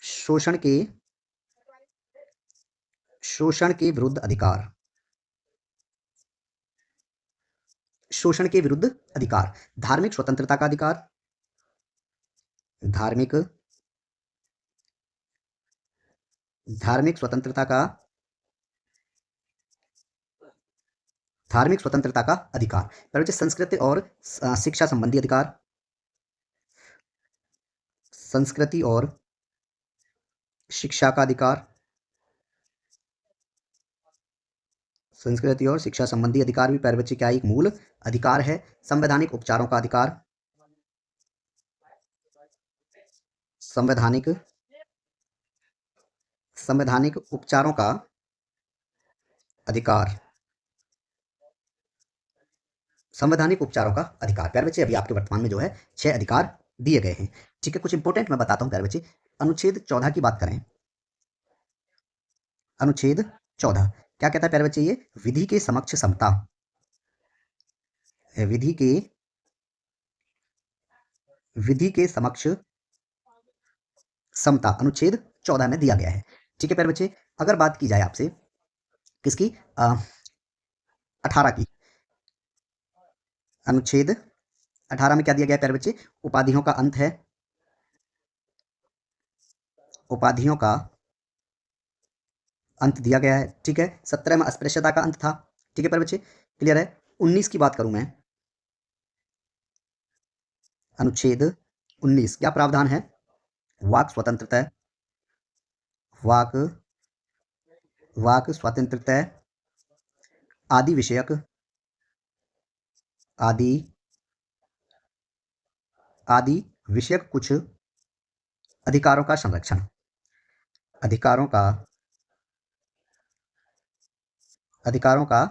शोषण के विरुद्ध अधिकार, शोषण के विरुद्ध अधिकार, धार्मिक स्वतंत्रता का अधिकार, धार्मिक स्वतंत्रता का, धार्मिक स्वतंत्रता का अधिकार, प्यारे बच्चे संस्कृति और शिक्षा संबंधी अधिकार, संस्कृति और शिक्षा का अधिकार, संस्कृति और शिक्षा संबंधी अधिकार भी प्यारे बच्चे क्या एक मूल अधिकार है। संवैधानिक उपचारों का अधिकार, संवैधानिक उपचारों का अधिकार, संवैधानिक उपचारों का अधिकार। प्यारे बच्चे अभी आपके वर्तमान में जो है 6 अधिकार दिए गए हैं। ठीक है, कुछ इंपोर्टेंट मैं बताता हूं प्यारे बच्चे। अनुच्छेद 14 की बात करें, अनुच्छेद 14 क्या कहता है प्यारे बच्चे ये? विधि के समक्ष समता, विधि के विधि के समक्ष समता अनुच्छेद 14 में दिया गया है। ठीक है प्यारे बच्चे, अगर बात की जाए आपसे किसकी? 18 की, अनुच्छेद 18 में क्या दिया गया है प्यारे बच्चे? उपाधियों का अंत है, उपाधियों का अंत दिया गया है। ठीक है, 17 में अस्पृश्यता का अंत था। ठीक है प्यारे बच्चे, क्लियर है। 19 की बात करूं मैं, अनुच्छेद 19 क्या प्रावधान है? वाक स्वतंत्रता, वाक वाक स्वतंत्रता, आदि विषयक, आदि आदि विषयक कुछ अधिकारों का संरक्षण, अधिकारों का अधिकारों का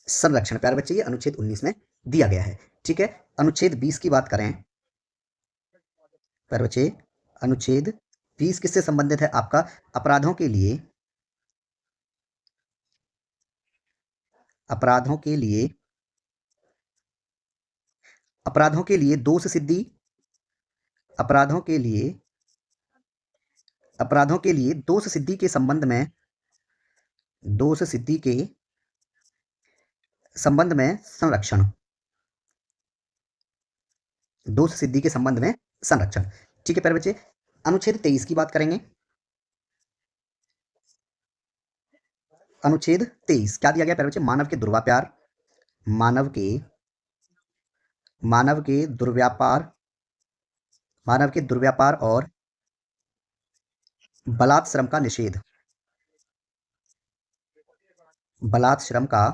संरक्षण प्यारे बच्चे ये अनुच्छेद 19 में दिया गया है। ठीक है, अनुच्छेद 20 की बात करें प्यारे बच्चे, अनुच्छेद 20 किससे संबंधित है? आपका अपराधों के लिए, अपराधों के लिए अपराधों के लिए दोष सिद्धि, अपराधों के लिए अपराधों के लिए दोष सिद्धि के संबंध में, दोष सिद्धि के संबंध में संरक्षण, दोष सिद्धि के संबंध में संरक्षण। ठीक है प्यारे बच्चे, अनुच्छेद 23 की बात करेंगे। अनुच्छेद 23 क्या दिया गया प्यारे बच्चे? मानव के दुर्व्यापार, मानव के मानव के दुर्व्यापार मानव के दुर्व्यापार और बलात् श्रम का निषेध, बलात् श्रम का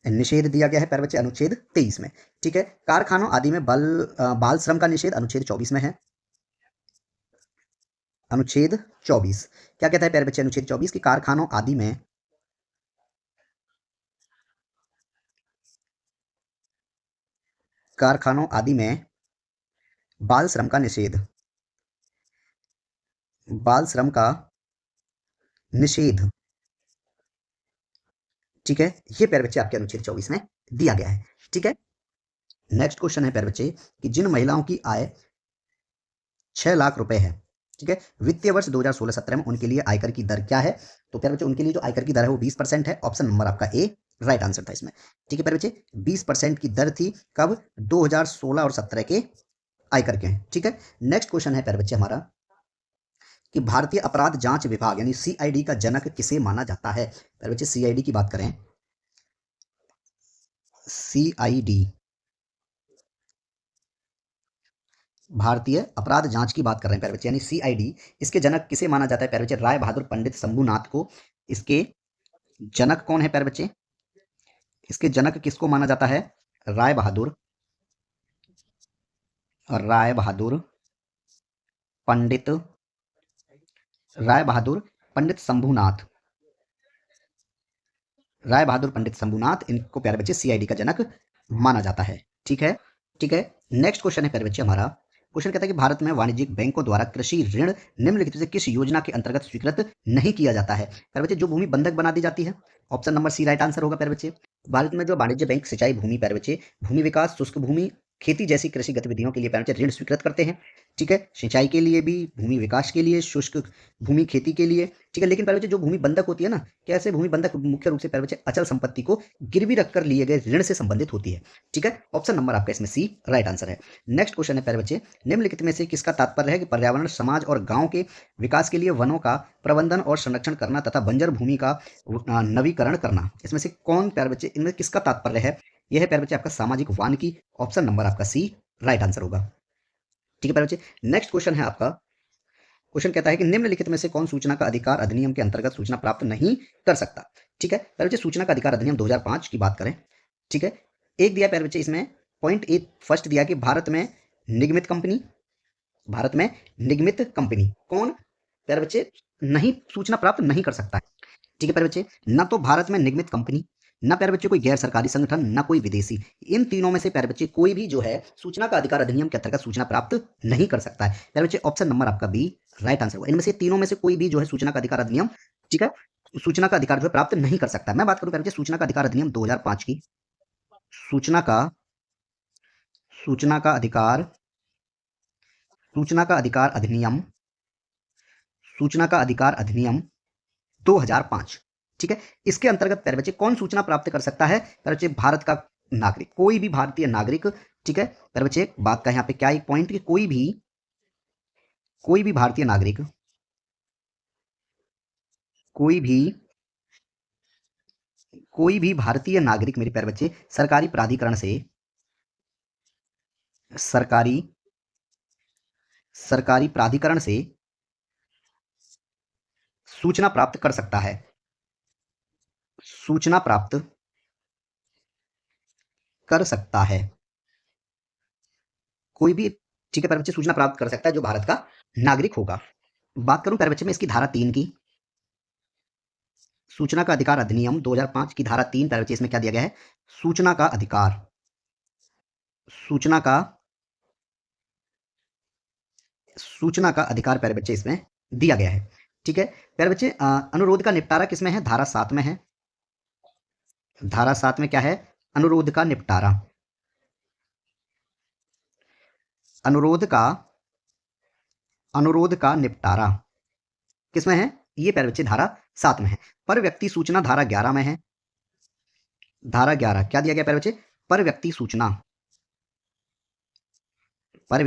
निषेध दिया गया है प्यारे बच्चे अनुच्छेद 23 में। ठीक है, कारखानों आदि में बाल श्रम का निषेध अनुच्छेद 24 में है। अनुच्छेद 24 क्या कहता है प्यारे बच्चे? अनुच्छेद 24 की कारखानों आदि में कारखानों आदि में बाल श्रम का निषेध, बाल श्रम का निषेध। ठीक है, ये प्यारे बच्चे आपके अनुच्छेद 24 में दिया गया है। ठीक है, नेक्स्ट क्वेश्चन है प्यारे बच्चे कि जिन महिलाओं की आय 6 लाख रुपए है, ठीक है, वित्तीय वर्ष 2016-17 में उनके लिए आयकर की दर क्या है? तो प्यारे बच्चे उनके लिए जो आयकर की दर है वो 20% है। ऑप्शन नंबर आपका ए राइट आंसर था इसमें। ठीक है प्यारे बच्चे, 20% की दर थी कब? 2016 और 17 के आयकर के। ठीक है, नेक्स्ट क्वेश्चन है प्यारे बच्चे हमारा कि भारतीय अपराध जांच विभाग यानी सीआईडी का जनक किसे माना जाता है? प्यारे बच्चे सीआईडी की बात करें, सीआईडी भारतीय अपराध जांच की बात कर रहे हैं प्यारे बच्चे, यानी सीआईडी, इसके जनक किसे माना जाता है प्यारे बच्चे? राय बहादुर पंडित शंभुनाथ को इसके जनक कौन है प्यारे बच्चे? इसके जनक किसको माना जाता है? राय बहादुर पंडित राय बहादुर पंडित शंभुनाथ, राय बहादुर पंडित शंभुनाथ, इनको प्यारे बच्चे सीआईडी का जनक माना जाता है। ठीक है, ठीक है, नेक्स्ट क्वेश्चन है प्यारे बच्चे हमारा, क्वेश्चन कहता है कि भारत में वाणिज्यिक बैंकों द्वारा कृषि ऋण निम्नलिखित से किस योजना के अंतर्गत स्वीकृत नहीं किया जाता है? प्यारे बच्चे जो भूमि बंधक बना दी जाती है, option number C right answer होगा प्यारे बच्चे। भारत में जो वाणिज्य बैंक सिंचाई भूमि प्यारे बच्चे, भूमि विकास, शुष्क भूमि, खेती जैसी कृषि गतिविधियों के लिए प्यारे बच्चे ऋण स्वीकृत करते हैं। ठीक है, सिंचाई के लिए भी, भूमि विकास के लिए, शुष्क भूमि खेती के लिए। ठीक है, लेकिन प्यारे बच्चे जो भूमि बंधक होती है ना, कैसे भूमि बंधक मुख्य रूप से प्यारे बच्चे अचल संपत्ति को गिरवी रखकर लिए गए ऋण से संबंधित होती है। ठीक है, ऑप्शन नंबर आपका इसमें सी राइट आंसर है। नेक्स्ट क्वेश्चन है प्यारे बच्चे, निम्नलिखित में से किसका तात्पर्य है कि पर्यावरण, समाज और गांव के विकास के लिए वनों का प्रबंधन और संरक्षण करना तथा बंजर भूमि का नवीकरण करना? इसमें से कौन प्यारे बच्चे, इनमें किसका तात्पर्य है? यह है प्यारे बच्चे आपका सामाजिक वानिकी, ऑप्शन नंबर आपका सी राइट आंसर होगा। ठीक है प्यारे बच्चे, नेक्स्ट क्वेश्चन है आपका, क्वेश्चन कहता है कि निम्नलिखित में से कौन सूचना का अधिकार अधिनियम के अंतर्गत सूचना प्राप्त नहीं कर सकता? ठीक है प्यारे बच्चे, सूचना का अधिकार अधिनियम 2005 की बात करें, ठीक है, एक दिया प्यारे बच्चे इसमें पॉइंट ए फर्स्ट दिया कि भारत में निगमित कंपनी, भारत में निगमित कंपनी कौन प्यारे बच्चे नहीं सूचना प्राप्त नहीं कर सकता है? ठीक है प्यारे बच्चे, ना तो भारत में निगमित कंपनी, ना प्यारे बच्चे कोई गैर सरकारी संगठन, ना कोई विदेशी, इन तीनों में से प्यारे बच्चे कोई भी जो है सूचना का अधिकार अधिनियम के अंतर्गत सूचना प्राप्त नहीं कर सकता है। प्यारे बच्चे ऑप्शन नंबर आपका बी राइट आंसर होगा। इनमें से तीनों में से कोई भी जो है सूचना का अधिकार अधिनियम, ठीक है, सूचना का अधिकार जो है प्राप्त नहीं कर सकता। मैं बात करूं प्यारे बच्चे सूचना का अधिकार अधिनियम 2005 की। सूचना का सूचना का अधिकार सूचना का अधिकार अधिनियम सूचना का अधिकार अधिनियम 2005, ठीक है। इसके अंतर्गत प्यारे बच्चे कौन सूचना प्राप्त कर सकता है? प्यारे बच्चे भारत का नागरिक, कोई भी भारतीय नागरिक, ठीक है। प्यारे बच्चे बात का यहाँ पे क्या एक पॉइंट कि कोई भी भारतीय नागरिक, कोई भी भारतीय नागरिक मेरे प्यारे बच्चे सरकारी सरकारी प्राधिकरण से सूचना प्राप्त कर सकता है। सूचना प्राप्त कर सकता है कोई भी, ठीक है प्यारे बच्चे, सूचना प्राप्त कर सकता है जो भारत का नागरिक होगा। बात करूं प्यारे बच्चे में इसकी धारा 3 की, सूचना का अधिकार अधिनियम 2005 की धारा 3 प्यारे बच्चे इसमें क्या दिया गया है? सूचना का अधिकार, सूचना का सूचना का अधिकार प्यारे बच्चे इसमें दिया गया है, ठीक है। प्यारे बच्चे अनुरोध का निपटारा किसमें है? धारा 7 में है। धारा 7 में क्या है? अनुरोध का निपटारा। अनुरोध का निपटारा किसमें है? ये प्यारे बच्चे धारा 7 में है। पर व्यक्ति सूचना धारा 11 में है। धारा 11 क्या दिया गया प्यारे बच्चे? पर व्यक्ति सूचना, पर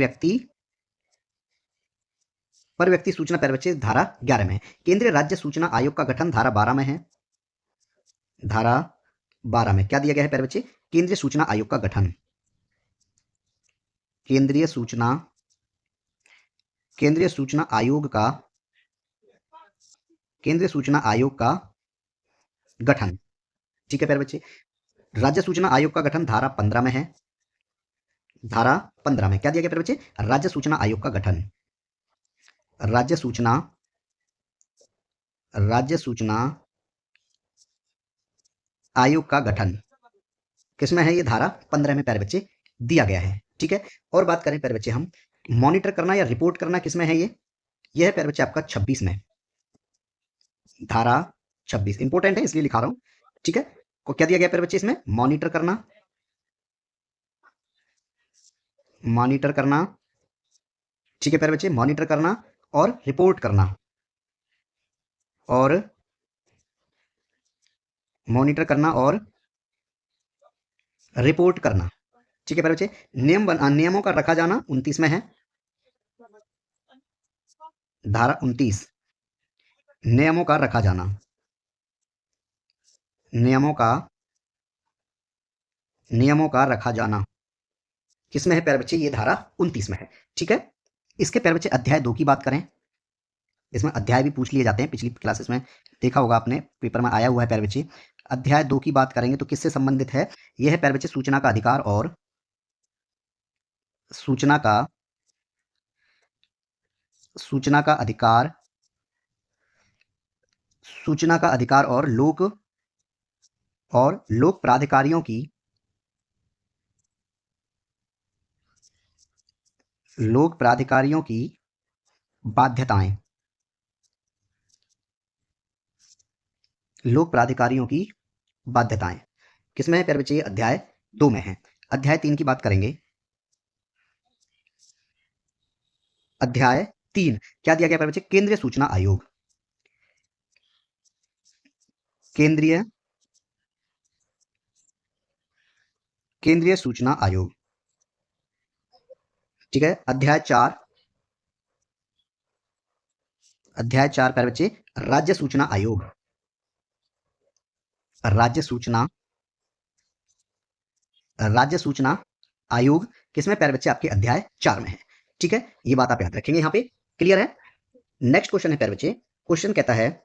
व्यक्ति सूचना प्यारे बच्चे धारा 11 में है। केंद्रीय राज्य सूचना आयोग का गठन धारा 12 में है। धारा 12 में क्या दिया गया है प्यारे बच्चे? केंद्रीय सूचना आयोग का गठन। केंद्रीय सूचना आयोग का गठन, ठीक है प्यारे बच्चे। राज्य सूचना आयोग का गठन धारा 15 में है। धारा 15 में क्या दिया गया प्यारे बच्चे? राज्य सूचना आयोग का गठन। राज्य सूचना आयोग का गठन किसमें है? ये धारा 15 में प्यारे बच्चे दिया गया है, ठीक है। और बात करें प्यारे बच्चे हम मॉनिटर करना या रिपोर्ट करना किसमें है? ये है प्यारे बच्चे आपका 26 में। धारा 26 इंपॉर्टेंट है इसलिए लिखा रहा हूं, ठीक है। को क्या दिया गया प्यारे बच्चे इसमें? मॉनिटर करना, ठीक है प्यारे बच्चे, मॉनिटर करना और रिपोर्ट करना, और मॉनिटर करना और रिपोर्ट करना, ठीक है प्यारे बच्चे। नियमों का रखा जाना 29 में है। धारा 29 नियमों का रखा जाना, नियमों का रखा जाना किसमें है प्यारे बच्चे? ये धारा 29 में है, ठीक है। इसके प्यारे बच्चे अध्याय 2 की बात करें, इसमें अध्याय भी पूछ लिए जाते हैं, पिछली क्लासेस में देखा होगा आपने, पेपर में आया हुआ है प्यारे बच्चे। अध्याय 2 की बात करेंगे तो किससे संबंधित है? यह है प्यारे बच्चे सूचना का अधिकार और सूचना का अधिकार और लोक प्राधिकारियों की बाध्यताएं, किसमें है प्यारे बच्चे? अध्याय 2 में है। अध्याय 3 की बात करेंगे। अध्याय 3 क्या दिया गया प्यारे बच्चे? केंद्रीय सूचना आयोग, केंद्रीय सूचना आयोग, ठीक है। अध्याय 4 प्यारे बच्चे राज्य सूचना आयोग, राज्य सूचना आयोग किसमें प्यारे बच्चे? आपके अध्याय 4 में है, ठीक है। ये बात आप याद रखेंगे, यहां पे क्लियर है। नेक्स्ट क्वेश्चन है प्यारे बच्चे, क्वेश्चन कहता है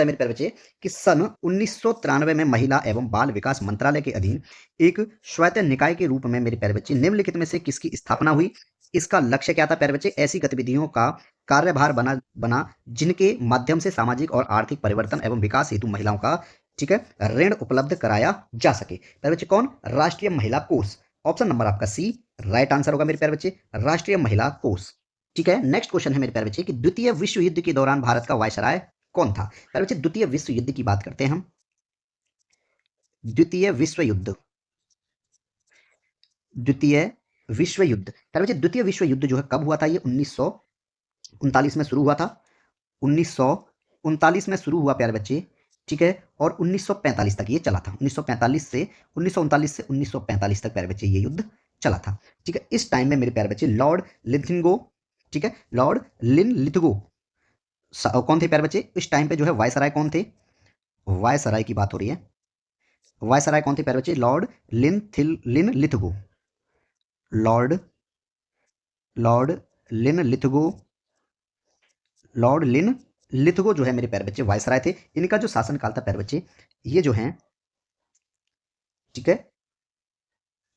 मेरे प्यारे बच्चे कि सन 1993 में महिला एवं बाल विकास मंत्रालय के अधीन एक स्वायत्त निकाय के रूप में मेरे प्यारे बच्चे निम्नलिखित में से किसकी स्थापना हुई? इसका लक्ष्य क्या था प्यारे बच्चे? ऐसी गतिविधियों का कार्यभार बना जिनके माध्यम से सामाजिक और आर्थिक परिवर्तन एवं विकास हेतु महिलाओं का, ठीक है, ऋण उपलब्ध कराया जा सके। प्यारे बच्चे कौन? राष्ट्रीय महिला कोष। ऑप्शन नंबर आपका सी राइट आंसर होगा मेरे प्यारे बच्चे, राष्ट्रीय महिला कोष। ठीक है, नेक्स्ट क्वेश्चन है मेरे प्यारे बच्चे कि द्वितीय विश्व युद्ध के दौरान भारत का वायसराय कौन था? प्यारे बच्चे द्वितीय विश्व युद्ध की बात करते हैं हम। द्वितीय विश्व युद्ध, द्वितीय विश्व युद्ध, प्यारे बच्चे द्वितीय विश्व युद्ध जो है कब हुआ था? ये 1939 में शुरू हुआ था। 1939 में शुरू हुआ प्यारे बच्चे, ठीक है, और 1945 तक ये चला था। 1945 से 1939 से 1945 तक प्यारे बच्चे ये युद्ध चला था। ठीक है, इस टाइम में मेरे प्यारे बच्चे लॉर्ड लिथिंगो, ठीक है, लॉर्ड लिनलिथगो कौन थे प्यारे बच्चे? इस टाइम पे जो है वायसराय कौन थे? वायसराय की बात हो रही है। वायसराय कौन थे प्यारे बच्चे? Lord Linlithgow, Lord Lord Linlithgow, Lord Linlithgow जो है मेरे प्यारे बच्चे वायसराय थे। इनका जो शासनकाल था प्यारे बच्चे, ये जो है, ठीक है,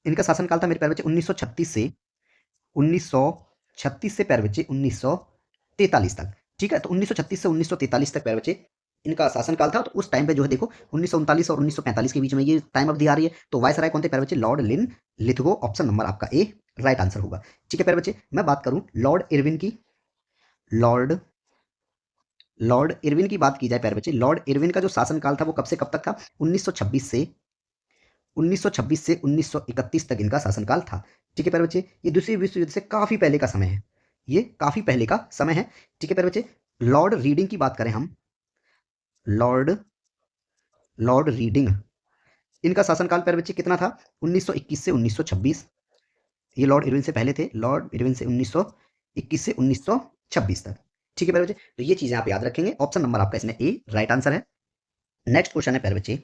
इनका शासनकाल था मेरे प्यारे बच्चे 1936 से प्यारे बच्चे 1943 तक। ठीक है, तो 1936 से 1943 तक प्यारे बच्चे इनका शासनकाल था। तो उस टाइम पे जो है देखो 1939 और 1945 के बीच में ये टाइम अवधि आ रही है। तो वायसराय कौन थे प्यारे बच्चे? Lord Linlithgow. ऑप्शन नंबर आपका ए राइट आंसर होगा। ठीक है प्यारे बच्चे, मैं बात करूं लॉर्ड इरविन की, लॉर्ड लॉर्ड इरविन की बात की जाए प्यारे बच्चे, लॉर्ड इरविन का जो शासनकाल था वो कब से कब तक था? 1926 से 1931 तक इनका शासनकाल था। ठीक है प्यारे बच्चे, ये दूसरे विश्व युद्ध से काफी पहले का समय है, ये काफी पहले का समय है। ठीक है प्यारे बच्चे, लॉर्ड रीडिंग की बात करें हम, लॉर्ड लॉर्ड रीडिंग, इनका शासनकाल प्यारे बच्चे कितना था? 1921 से 1926। ये लॉर्ड इरविन से पहले थे, लॉर्ड इरविन से 1921 से 1926 तक। ठीक है प्यारे बच्चे, तो ये चीजें आप याद रखेंगे। ऑप्शन नंबर आपका इसमें ए राइट आंसर है। नेक्स्ट क्वेश्चन है प्यारे बच्चे,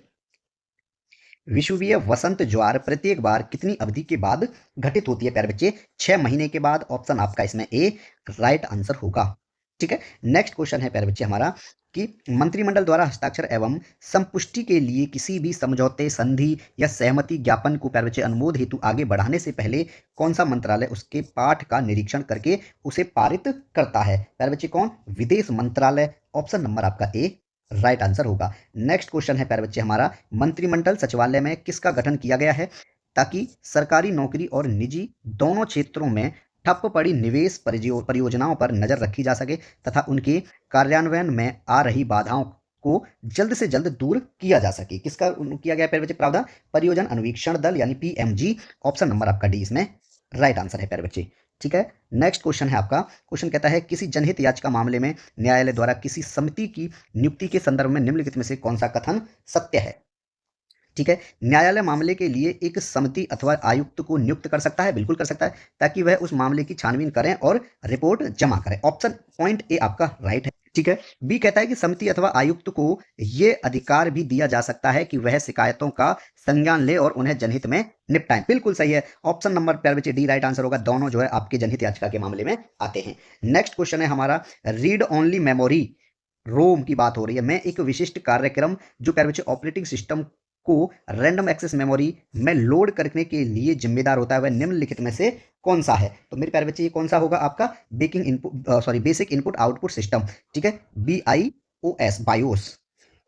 विषुवीय वसंत ज्वार प्रत्येक बार कितनी अवधि के बाद घटित होती है प्यारे बच्चे? 6 महीने के बाद। ऑप्शन आपका इसमें ए राइट आंसर होगा। ठीक है, नेक्स्ट क्वेश्चन है प्यारे बच्चे हमारा कि मंत्रिमंडल द्वारा हस्ताक्षर एवं संपुष्टि के लिए किसी भी समझौते, संधि या सहमति ज्ञापन को प्यारे बच्चे अनुमोद हेतु आगे बढ़ाने से पहले कौन सा मंत्रालय उसके पाठ का निरीक्षण करके उसे पारित करता है? प्यारे बच्चे कौन? विदेश मंत्रालय। ऑप्शन नंबर आपका ए राइट आंसर होगा। नेक्स्ट क्वेश्चन है प्यारे बच्चे हमारा, मंत्रिमंडल सचिवालय में किसका गठन किया गया है ताकि सरकारी नौकरी और निजी दोनों क्षेत्रों में ठप पड़ी निवेश परियोजनाओं पर नजर रखी जा सके तथा उनके कार्यान्वयन में आ रही बाधाओं को जल्द से जल्द दूर किया जा सके? किसका किया गया प्यारे बच्चे प्रावधान? परियोजना अनुवीक्षण दल यानी पीएमजी। ऑप्शन नंबर आपका डी इसमें राइट आंसर है प्यारे बच्चे। ठीक है, नेक्स्ट क्वेश्चन है आपका, क्वेश्चन कहता है किसी जनहित याचिका मामले में न्यायालय द्वारा किसी समिति की नियुक्ति के संदर्भ में निम्नलिखित में से कौन सा कथन सत्य है? ठीक है, न्यायालय मामले के लिए एक समिति अथवा आयुक्त को नियुक्त कर सकता है, बिल्कुल कर सकता है, ताकि वह उस मामले की छानबीन करें और रिपोर्ट जमा करें। ऑप्शन पॉइंट ए आपका राइट है। ठीक है, बी कहता है कि समिति अथवा आयुक्त को यह अधिकार भी दिया जा सकता है कि वह शिकायतों का संज्ञान ले और उन्हें जनहित में निपटाएं। बिल्कुल सही है, ऑप्शन नंबर प्यारे बच्चे डी राइट आंसर होगा। दोनों जो है आपके जनहित याचिका के मामले में आते हैं। नेक्स्ट क्वेश्चन है हमारा, रीड ओनली मेमोरी रोम की बात हो रही है में एक विशिष्ट कार्यक्रम जो प्यारे बच्चे ऑपरेटिंग सिस्टम को रैंडम एक्सेस मेमोरी में लोड करने के लिए जिम्मेदार होता है, वह निम्नलिखित में से कौन सा है? तो मेरे प्यारे बच्चे ये कौन सा होगा आपका? Basic input output system. ठीक है, BIOS BIOS.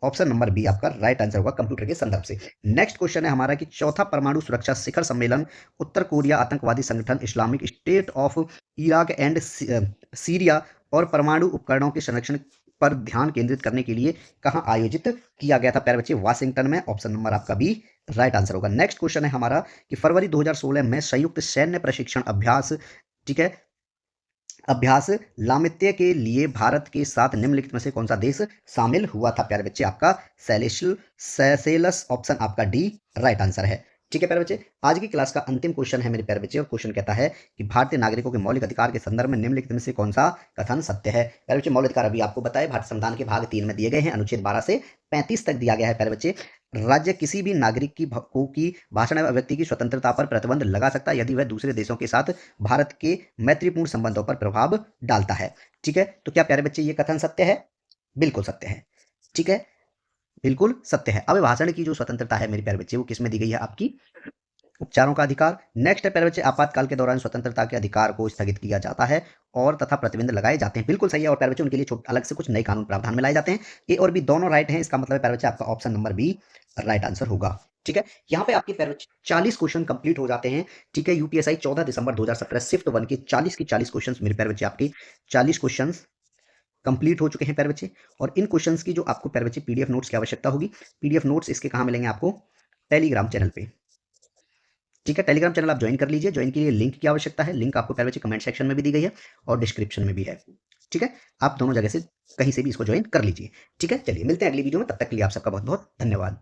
Option number B आपका राइट आंसर होगा कंप्यूटर के संदर्भ से। नेक्स्ट क्वेश्चन है हमारा कि चौथा परमाणु सुरक्षा शिखर सम्मेलन उत्तर कोरिया, आतंकवादी संगठन Islamic state of Iraq and Syria और परमाणु उपकरणों के संरक्षण पर ध्यान केंद्रित करने के लिए कहां आयोजित किया गया था प्यारे बच्चे? वाशिंगटन में। ऑप्शन नंबर आपका बी राइट आंसर होगा। नेक्स्ट क्वेश्चन है हमारा कि फरवरी 2016 में संयुक्त सैन्य प्रशिक्षण अभ्यास, ठीक है, अभ्यास लामित्य के लिए भारत के साथ निम्नलिखित में से कौन सा देश शामिल हुआ था प्यारे बच्चे? आपका सेशेल्स। ऑप्शन आपका डी राइट आंसर है। ठीक है प्यारे बच्चे, आज की क्लास का अंतिम क्वेश्चन है मेरे प्यारे बच्चे, और क्वेश्चन कहता है कि भारतीय नागरिकों के मौलिक अधिकार के संदर्भ में निम्नलिखित में से कौन सा कथन सत्य है? प्यारे बच्चे, मौलिक अधिकार अभी आपको बताए भारतीय संविधान के भाग 3 में दिए गए हैं, अनुच्छेद 12 से 35 तक दिया गया है प्यारे बच्चे। राज्य किसी भी नागरिक की भाषण एवं व्यक्ति की स्वतंत्रता पर प्रतिबंध लगा सकता है यदि वह दूसरे देशों के साथ भारत के मैत्रीपूर्ण संबंधों पर प्रभाव डालता है। ठीक है, तो क्या प्यारे बच्चे ये कथन सत्य है? बिल्कुल सत्य है। ठीक है, बिल्कुल सत्य है। अब भाषण की जो स्वतंत्रता है मेरे प्यारे बच्चे, वो किसमें दी गई है? आपकी उपचारों का अधिकार। नेक्स्ट है प्यारे बच्चे, आपातकाल के दौरान स्वतंत्रता के अधिकार को स्थगित किया जाता है और तथा प्रतिबंध लगाए जाते हैं। बिल्कुल सही है, और प्यारे बच्चे उनके लिए अलग से कुछ नए कानून प्रावधान में लाए जाते हैं। ए और बी दोनों राइट हैं, इसका मतलब है प्यारे बच्चे आपका option number B right answer होगा। ठीक है, यहाँ पे आपके 40 क्वेश्चन कंप्लीट हो जाते हैं। ठीक है, यूपीएसआई 14 दिसंबर 2017 शिफ्ट 1 के 40 के 40 क्वेश्चंस मेरे प्यारे बच्चे आपके 40 क्वेश्चंस कंप्लीट हो चुके हैं प्यारे बच्चे। और इन क्वेश्चंस की जो आपको प्यारे बच्चे पीडीएफ नोट्स की आवश्यकता होगी, पीडीएफ नोट्स इसके कहाँ मिलेंगे आपको? टेलीग्राम चैनल पे। ठीक है, टेलीग्राम चैनल आप ज्वाइन कर लीजिए। ज्वाइन के लिए लिंक की आवश्यकता है, लिंक आपको प्यारे बच्चे कमेंट सेक्शन में भी दी गई है और डिस्क्रिप्शन में भी है। ठीक है, आप दोनों जगह से कहीं से भी इसको ज्वाइन कर लीजिए। ठीक है, चलिए मिलते हैं अगली वीडियो में, तब तक के लिए आप सबका बहुत बहुत धन्यवाद।